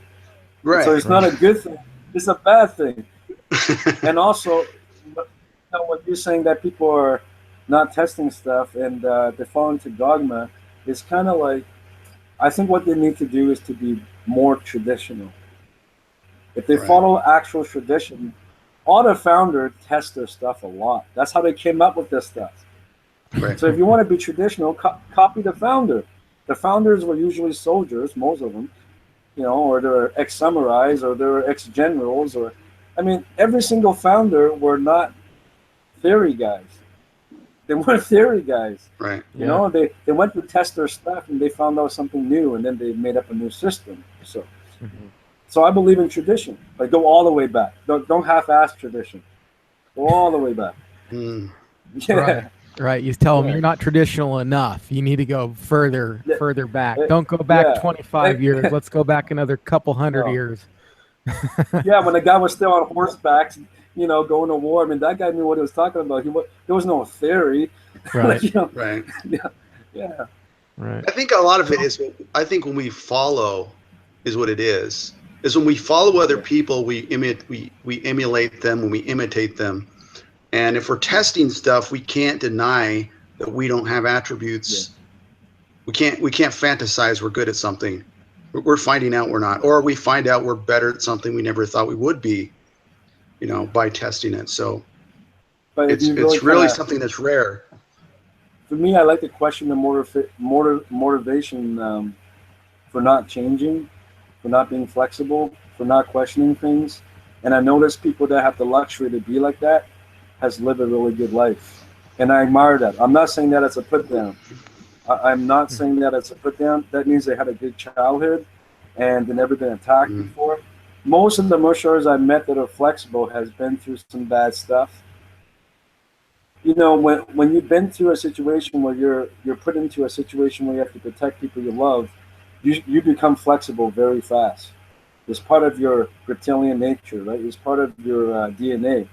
right, So it's not a good thing. It's a bad thing. And also, you know, when you're saying that people are not testing stuff and they fall into dogma, it's kind of like, I think what they need to do is to be more traditional. If they right, follow actual tradition, all the founders test their stuff a lot. That's how they came up with this stuff. right, So if you want to be traditional, copy the founder. The founders were usually soldiers, most of them, you know, or they're ex-samurais, or they're ex-generals, or, I mean, every single founder were not theory guys. They weren't theory guys. right. You know, they went to test their stuff and they found out something new, and then they made up a new system. So I believe in tradition. Like, go all the way back. Don't half-ass tradition. Go all the way back. Yeah. Right. You tell them you're not traditional enough. You need to go further back. Don't go back 25 years. Let's go back another couple hundred years. Yeah, when the guy was still on horseback, you know, going to war. I mean, that guy knew what he was talking about. There was no theory. Right. Like, you know, Right. Yeah. Right. I think a lot of it is, I think when we follow is what it is when we follow other people, we emulate them, when we imitate them. And if we're testing stuff, we can't deny that we don't have attributes. Yeah. We can't fantasize we're good at something. We're finding out we're not, or we find out we're better at something we never thought we would be, you know, by testing it. So but it's really something that's rare. For me, I like to question the motivation for not changing, for not being flexible, for not questioning things. And I notice people that have the luxury to be like that has lived a really good life. And I admire that. I'm not saying that it's a put down. I'm not saying that it's a put down. That means they had a good childhood and they've never been attacked before. Most of the martial artists I've met that are flexible has been through some bad stuff. You know, when you've been through a situation where you're put into a situation where you have to protect people you love, you become flexible very fast. It's part of your reptilian nature, right? It's part of your DNA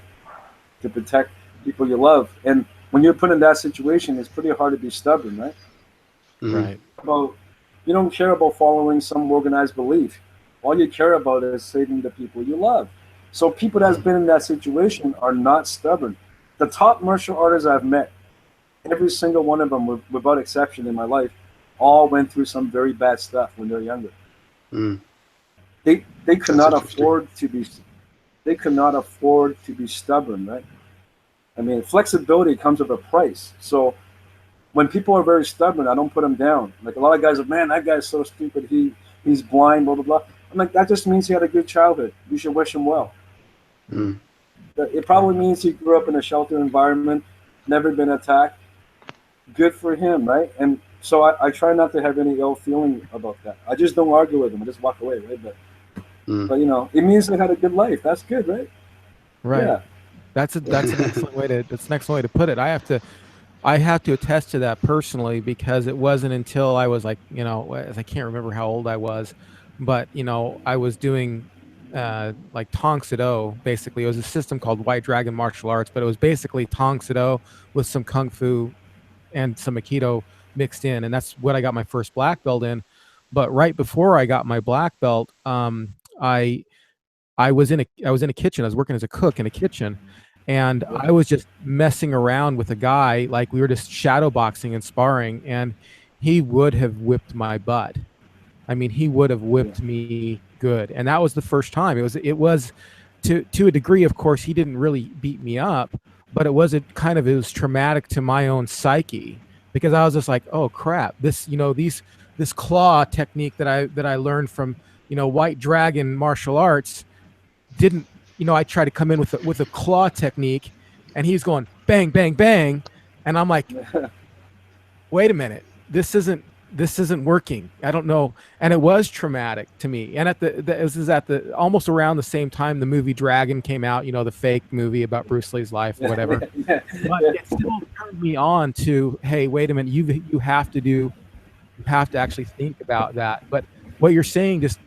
to protect people you love. And when you're put in that situation, it's pretty hard to be stubborn, right? Right. Well, you don't care about following some organized belief. All you care about is saving the people you love. So people that's been in that situation are not stubborn. The top martial artists I've met, every single one of them, without exception in my life, all went through some very bad stuff when they're younger. They could not afford to be. They could not afford to be stubborn, right? I mean, flexibility comes with a price. So when people are very stubborn, I don't put them down. Like, a lot of guys are, man, that guy's so stupid. He's blind, blah, blah, blah. I'm like, that just means he had a good childhood. You should wish him well. It probably means he grew up in a sheltered environment, never been attacked. Good for him, right? And so I try not to have any ill feeling about that. I just don't argue with him. I just walk away, right? But you know, it means they had a good life. That's good, right? Right. Yeah. That's an excellent way to put it. I have to attest to that personally, because it wasn't until I was like, you know, I can't remember how old I was, but you know, I was doing like Tong Soo. Basically, it was a system called White Dragon Martial Arts, but it was basically Tong Soo with some Kung Fu and some Aikido mixed in, and that's what I got my first black belt in. But right before I got my black belt, I was in a kitchen. I was working as a cook in a kitchen, and I was just messing around with a guy. Like, we were just shadow boxing and sparring, and he would have whipped my butt. I mean, he would have whipped me good. And that was the first time. It was to a degree, of course, he didn't really beat me up, but it was traumatic to my own psyche, because I was just like, oh crap, this claw technique that I learned from, you know, White Dragon Martial Arts didn't, you know, I tried to come in with a claw technique, and he's going bang, bang, bang. And I'm like, wait a minute, this isn't this isn't working. I don't know. And it was traumatic to me. And this is at the almost around the same time the movie Dragon came out, the fake movie about Bruce Lee's life or whatever. But it still turned me on to, hey, wait a minute, you have to actually think about that. But what you're saying, just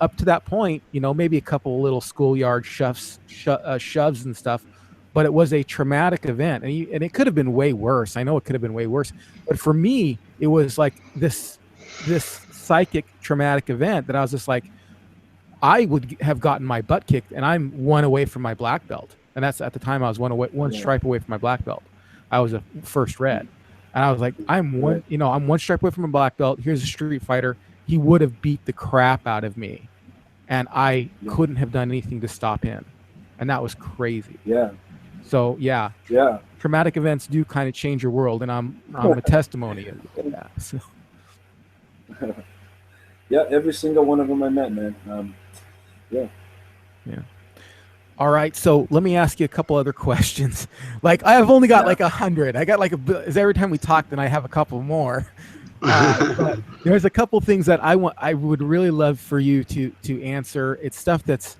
up to that point, maybe a couple of little schoolyard shoves and stuff, but it was a traumatic event, and it could have been way worse. I know it could have been way worse, but for me, it was like this psychic traumatic event that I was just like, I would have gotten my butt kicked, and I'm one away from my black belt, and that's at the time I was one stripe away from my black belt. I was a first red, and I was like, I'm one stripe away from a black belt. Here's a street fighter. He would have beat the crap out of me, and I couldn't have done anything to stop him, and that was crazy. Yeah. So yeah, traumatic events do kind of change your world, and I'm a testimony of that. So. Yeah, every single one of them I met, man. Yeah. All right, so let me ask you a couple other questions. Like, I've only got like 100. I got every time we talk, then I have a couple more. But there's a couple things that I would really love for you to answer. It's stuff that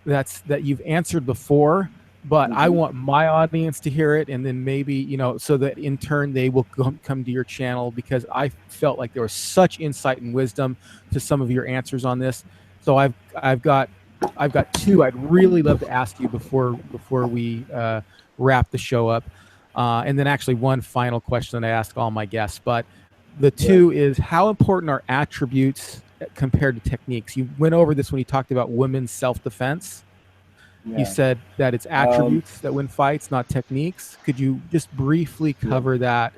you've answered before, but I want my audience to hear it, and then maybe, so that in turn they will come to your channel, because I felt like there was such insight and wisdom to some of your answers on this. So I've got two I'd really love to ask you before we wrap the show up, and then actually one final question that I ask all my guests. But the two is, how important are attributes compared to techniques? You went over this when you talked about women's self-defense. You said that it's attributes that win fights, not techniques. Could you just briefly cover that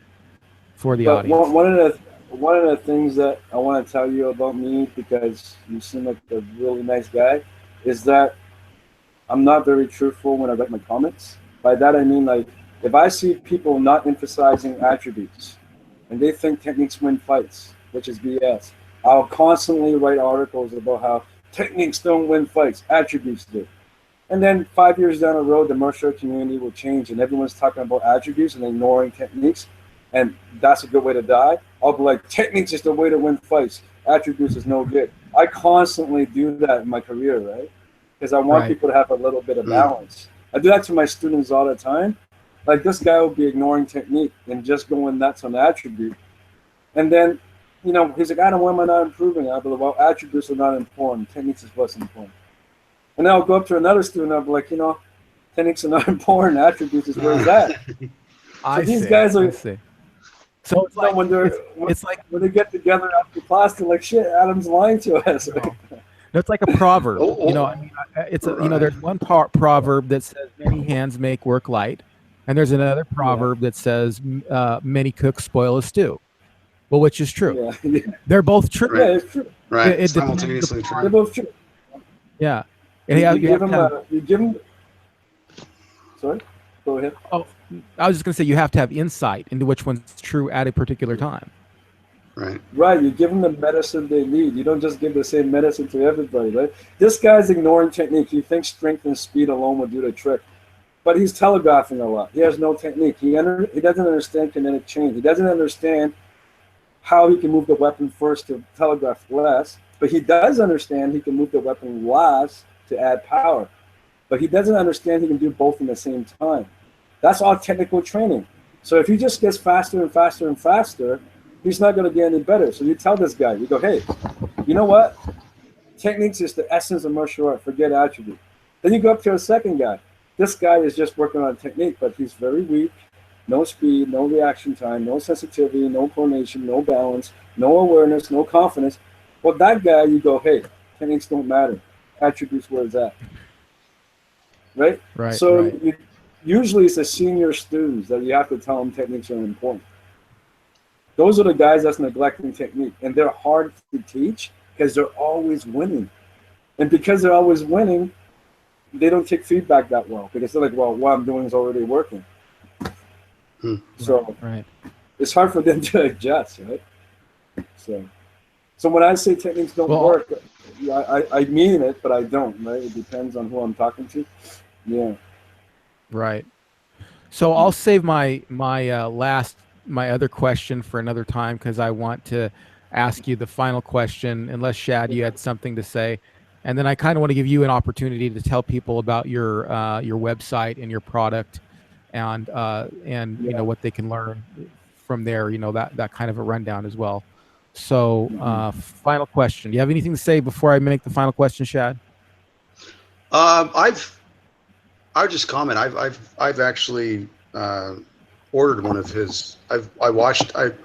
for the audience? One of the things that I want to tell you about me, because you seem like a really nice guy, is that I'm not very truthful when I write my comments. By that I mean, like, if I see people not emphasizing attributes and they think techniques win fights, which is BS, I'll constantly write articles about how techniques don't win fights, attributes do. And then 5 years down the road, the martial art community will change, and everyone's talking about attributes and ignoring techniques, and that's a good way to die. I'll be like, techniques is the way to win fights. Attributes is no good. I constantly do that in my career, right? Because I want people to have a little bit of balance. I do that to my students all the time. Like, this guy will be ignoring technique and just going nuts on attribute. And then, he's like, Adam, why am I not improving? I'll be like, well, attributes are not important. Techniques is what's important. And then I'll go up to another student. I'll be like, techniques are not important. Attributes is where it's at. These guys are. So it's like when they get together after class, they're like, shit, Adam's lying to us. No, it's like a proverb. There's one proverb that says many hands make work light, and there's another proverb that says many cooks spoil a stew. Well, which is true? Yeah. They're both true. Yeah, it's true. Right. It's simultaneously true. They're both true. Yeah. You give them. Sorry, go ahead. Oh, I was just going to say, you have to have insight into which one's true at a particular time. Right. You give them the medicine they need. You don't just give the same medicine to everybody, right? This guy's ignoring technique. He thinks strength and speed alone will do the trick, but he's telegraphing a lot. He has no technique. He doesn't understand kinetic change. He doesn't understand how he can move the weapon first to telegraph less, but he does understand he can move the weapon last to add power. But he doesn't understand he can do both in the same time. That's all technical training. So if he just gets faster and faster and faster, he's not going to get any better. So you tell this guy, you go, hey, you know what? Techniques is the essence of martial art. Forget attribute. Then you go up to a second guy. This guy is just working on technique, but he's very weak. No speed, no reaction time, no sensitivity, no coordination, no balance, no awareness, no confidence. Well, that guy, you go, hey, techniques don't matter. Attributes where it's at. Right? So usually it's the senior students that you have to tell them techniques are important. Those are the guys that's neglecting technique, and they're hard to teach because they're always winning. And because they're always winning, they don't take feedback that well, because they're like, well, what I'm doing is already working. So it's hard for them to adjust, right? So when I say techniques don't work, I mean it, but I don't, right? It depends on who I'm talking to. Yeah. Right. So I'll save my last my other question for another time, because I want to ask you the final question, unless Shad, you had something to say. And then I kind of want to give you an opportunity to tell people about your website and your product, and you know, what they can learn from there. You know, that kind of a rundown as well. So final question. Do you have anything to say before I make the final question, Shad? I'll just comment. I've actually ordered one of his. I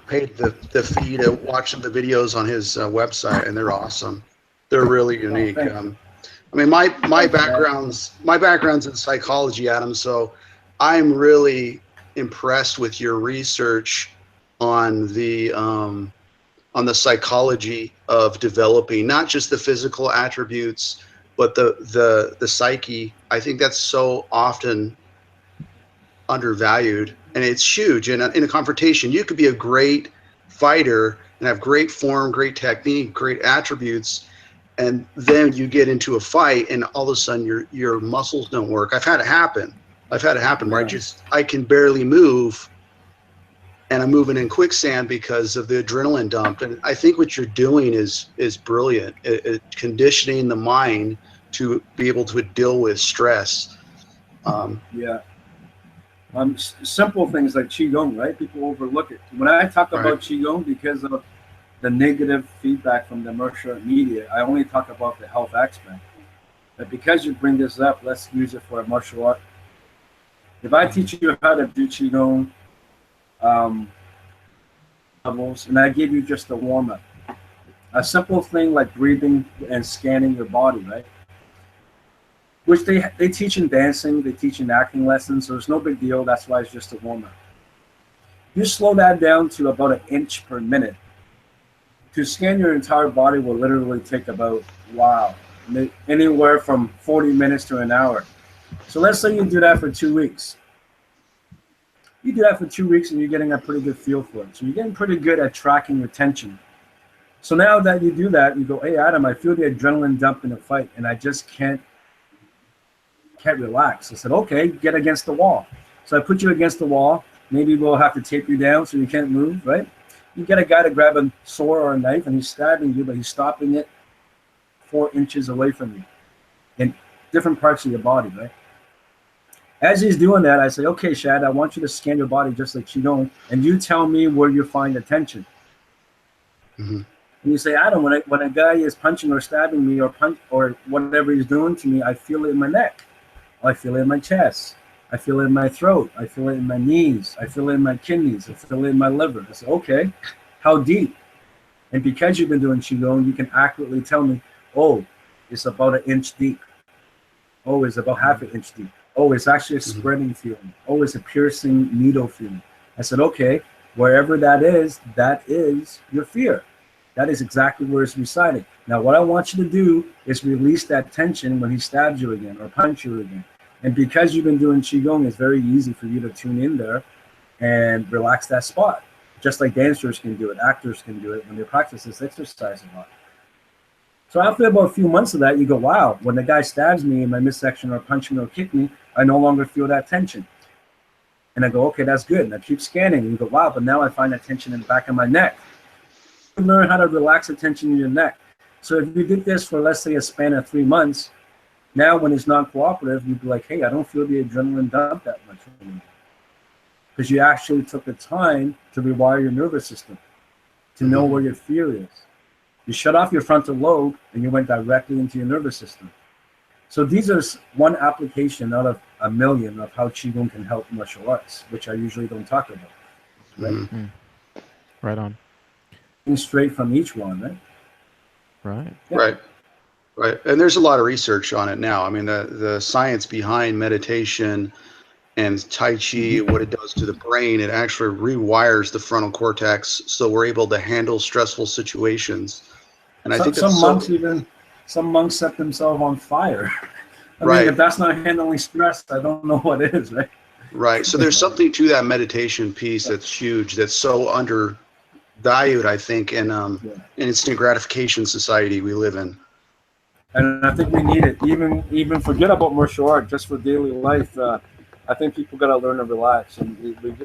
paid the fee to watch the videos on his website, and they're awesome. They're really unique. I mean, my background's in psychology, Adam. So I'm really impressed with your research on the psychology of developing not just the physical attributes, but the psyche. I think that's so often undervalued, and it's huge. In a confrontation, you could be a great fighter and have great form, great technique, great attributes, and then you get into a fight, and all of a sudden your muscles don't work. I've had it happen where I can barely move, and I'm moving in quicksand because of the adrenaline dump. And I think what you're doing is brilliant. Conditioning the mind to be able to deal with stress. Simple things like Qigong, right? People overlook it. When I talk about Qigong, because of the negative feedback from the martial art media, I only talk about the health aspect. But because you bring this up, let's use it for a martial art. If I teach you how to do Qigong levels, and I give you just a warm-up, a simple thing like breathing and scanning your body, right? Which they teach in dancing, they teach in acting lessons, so it's no big deal. That's why it's just a warm-up. You slow that down to about 1 inch per minute. To scan your entire body will literally take about, anywhere from 40 minutes to an hour. So let's say you do that for 2 weeks. You do that for 2 weeks and you're getting a pretty good feel for it. So you're getting pretty good at tracking your tension. So now that you do that, you go, hey, Adam, I feel the adrenaline dump in a fight and I just can't relax. I said, okay, get against the wall. So I put you against the wall. Maybe we'll have to tape you down so you can't move, right? You get a guy to grab a sword or a knife and he's stabbing you, but he's stopping it 4 inches away from you in different parts of your body, right? As he's doing that, I say, okay, Shad, I want you to scan your body just like Qigong, and you tell me where you find the tension. And you say, Adam, when a guy is punching or stabbing me or whatever he's doing to me, I feel it in my neck. I feel it in my chest. I feel it in my throat. I feel it in my knees. I feel it in my kidneys. I feel it in my liver. I say, okay, how deep? And because you've been doing Qigong, you can accurately tell me, oh, it's about 1 inch deep. Oh, it's about half 1 inch deep. Oh, it's actually a spreading feeling. Oh, it's a piercing needle feeling. I said, okay, wherever that is your fear. That is exactly where it's residing. Now, what I want you to do is release that tension when he stabs you again or punch you again. And because you've been doing Qigong, it's very easy for you to tune in there and relax that spot. Just like dancers can do it, actors can do it when they practice this exercise a lot. So after about a few months of that, you go, wow, when the guy stabs me in my midsection or punch me or kick me, I no longer feel that tension. And I go, okay, that's good. And I keep scanning. And you go, wow, but now I find that tension in the back of my neck. You learn how to relax the tension in your neck. So if you did this for, let's say, a span of 3 months, now when it's non-cooperative, you'd be like, hey, I don't feel the adrenaline dump that much anymore. Because you actually took the time to rewire your nervous system, to know where your fear is. You shut off your frontal lobe and you went directly into your nervous system. So these are one application out of a million of how Qigong can help martial arts, which I usually don't talk about. Right? Right on. Straight from each one, right? Right. Yeah. Right. And there's a lot of research on it now. I mean, the science behind meditation and Tai Chi, what it does to the brain, it actually rewires the frontal cortex so we're able to handle stressful situations. And I think some monks set themselves on fire. I mean, if that's not handling stress, I don't know what is, right? Right. So there's something to that meditation piece that's huge, that's so undervalued, I think, in instant gratification society we live in. And I think we need it. Even forget about martial art, just for daily life. I think people got to learn to relax. And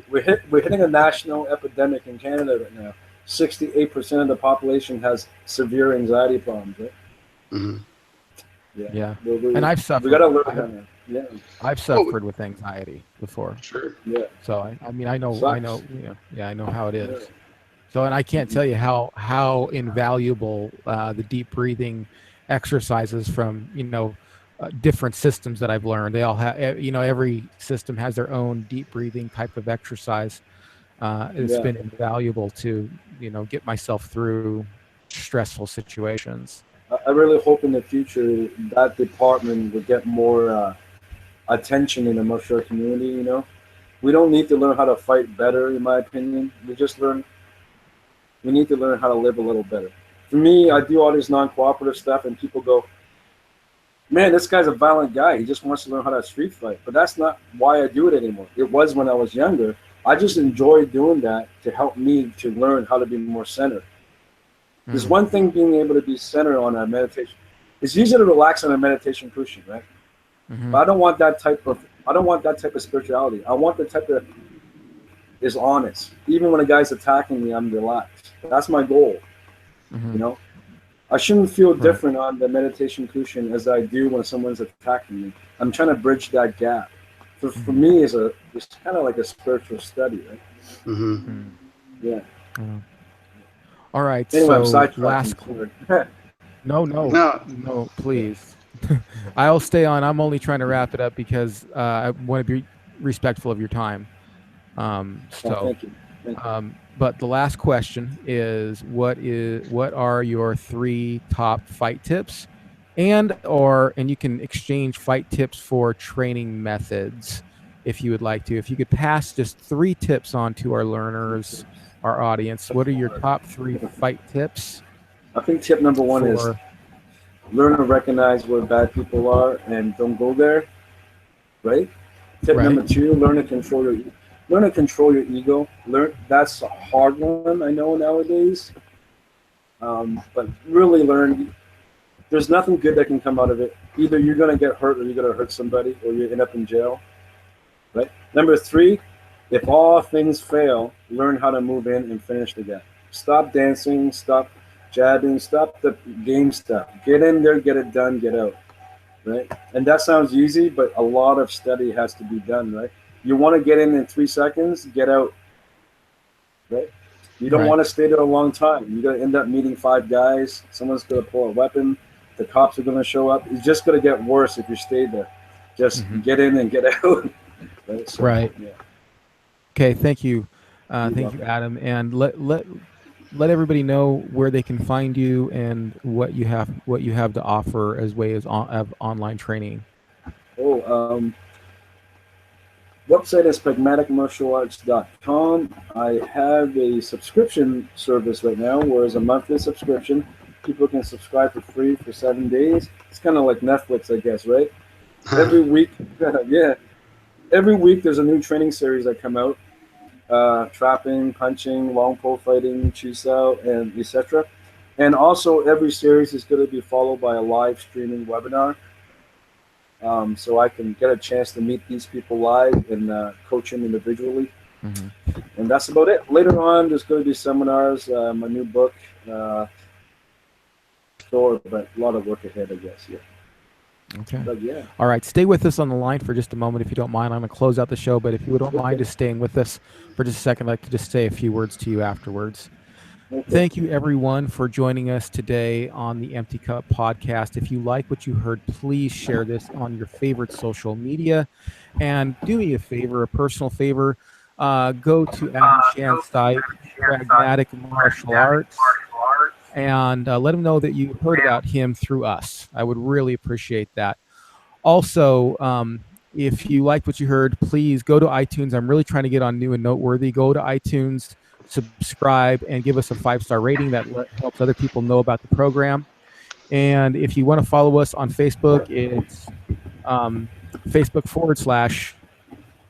we're hitting a national epidemic in Canada right now. 68% of the population has severe anxiety problems. Right? Mm-hmm. Yeah. We And I've we suffered. got to learn how to. Yeah. I've suffered with anxiety before. Sure. Yeah. So I mean, I know, Sucks. I know how it is. Yeah. So, and I can't tell you how invaluable the deep breathing exercises from, different systems that I've learned. They all have, every system has their own deep breathing type of exercise. It's Yeah. been invaluable to, get myself through stressful situations. I really hope in the future that department would get more attention in the martial art community. We don't need to learn how to fight better, in my opinion. We need to learn how to live a little better. For me, I do all this non-cooperative stuff, and people go, "Man, this guy's a violent guy. He just wants to learn how to street fight." But that's not why I do it anymore. It was when I was younger. I just enjoy doing that to help me to learn how to be more centered. There's one thing being able to be centered on a meditation. It's easy to relax on a meditation cushion, right? Mm-hmm. But I don't want that type of spirituality. I want the type that is honest. Even when a guy's attacking me, I'm relaxed. That's my goal. Mm-hmm. I shouldn't feel different on the meditation cushion as I do when someone's attacking me. I'm trying to bridge that gap. For me, it's kind of like a spiritual study, right? Mm-hmm. Yeah. All right. Anyway, I'm so sidetracked. No, please. I'll stay on. I'm only trying to wrap it up because I want to be respectful of your time. Thank you. But the last question is what are your 3 top fight tips, and you can exchange fight tips for training methods if you would like to. If you could pass just 3 tips on to our learners, our audience, what are your top 3 fight tips? I think tip number 1 is learn to recognize where bad people are and don't go there. Right? Tip number 2, learn to control your ego. That's a hard one, I know, nowadays. But really learn. There's nothing good that can come out of it. Either you're going to get hurt or you're going to hurt somebody or you end up in jail. Right? Number 3, if all things fail, learn how to move in and finish the game. Stop dancing, stop jabbing, stop the game stuff. Get in there, get it done, get out. Right? And that sounds easy, but a lot of study has to be done, right? You want to get in 3 seconds, get out. Right? You don't want to stay there a long time. You're going to end up meeting 5 guys. Someone's going to pull a weapon. The cops are going to show up. It's just going to get worse if you stay there. Just get in and get out. Right? So, yeah. Okay, thank you. Thank you, Adam. And let everybody know where they can find you and what you have to offer as way as online training. Website is pragmaticmartialarts.com. I have a subscription service right now, where it's a monthly subscription. People can subscribe for free for 7 days. It's kind of like Netflix, I guess, right? Every week, every week there's a new training series that come out. Trapping, punching, long pole fighting, chisao, and etc. And also every series is going to be followed by a live streaming webinar. So I can get a chance to meet these people live and coach them individually. And that's about it. Later on, there's going to be seminars, my new book, but a lot of work ahead, I guess. Yeah. Okay. But yeah. All right. Stay with us on the line for just a moment, if you don't mind. I'm going to close out the show, but if you don't mind just staying with us for just a second, I'd like to just say a few words to you afterwards. Okay. Thank you, everyone, for joining us today on the Empty Cup podcast. If you like what you heard, please share this on your favorite social media. And do me a favor, a personal favor, go to Adam Shan's site, Pragmatic Martial Arts, and let him know that you heard about him through us. I would really appreciate that. Also, if you liked what you heard, please go to iTunes. I'm really trying to get on New and Noteworthy. Go to iTunes, subscribe, and give us a 5-star rating. That helps other people know about the program. And if you want to follow us on Facebook, it's Facebook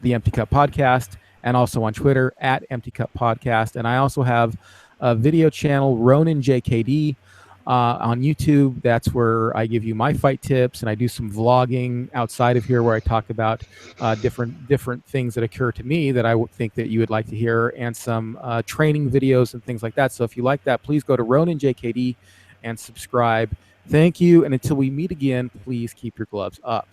/The Empty Cup Podcast, and also on Twitter @Empty Cup Podcast. And I also have a video channel, Ronin JKD. On YouTube, that's where I give you my fight tips, and I do some vlogging outside of here where I talk about different things that occur to me that I would think that you would like to hear, and some training videos and things like that. So if you like that, please go to Ronin JKD and subscribe. Thank you, and until we meet again, please keep your gloves up.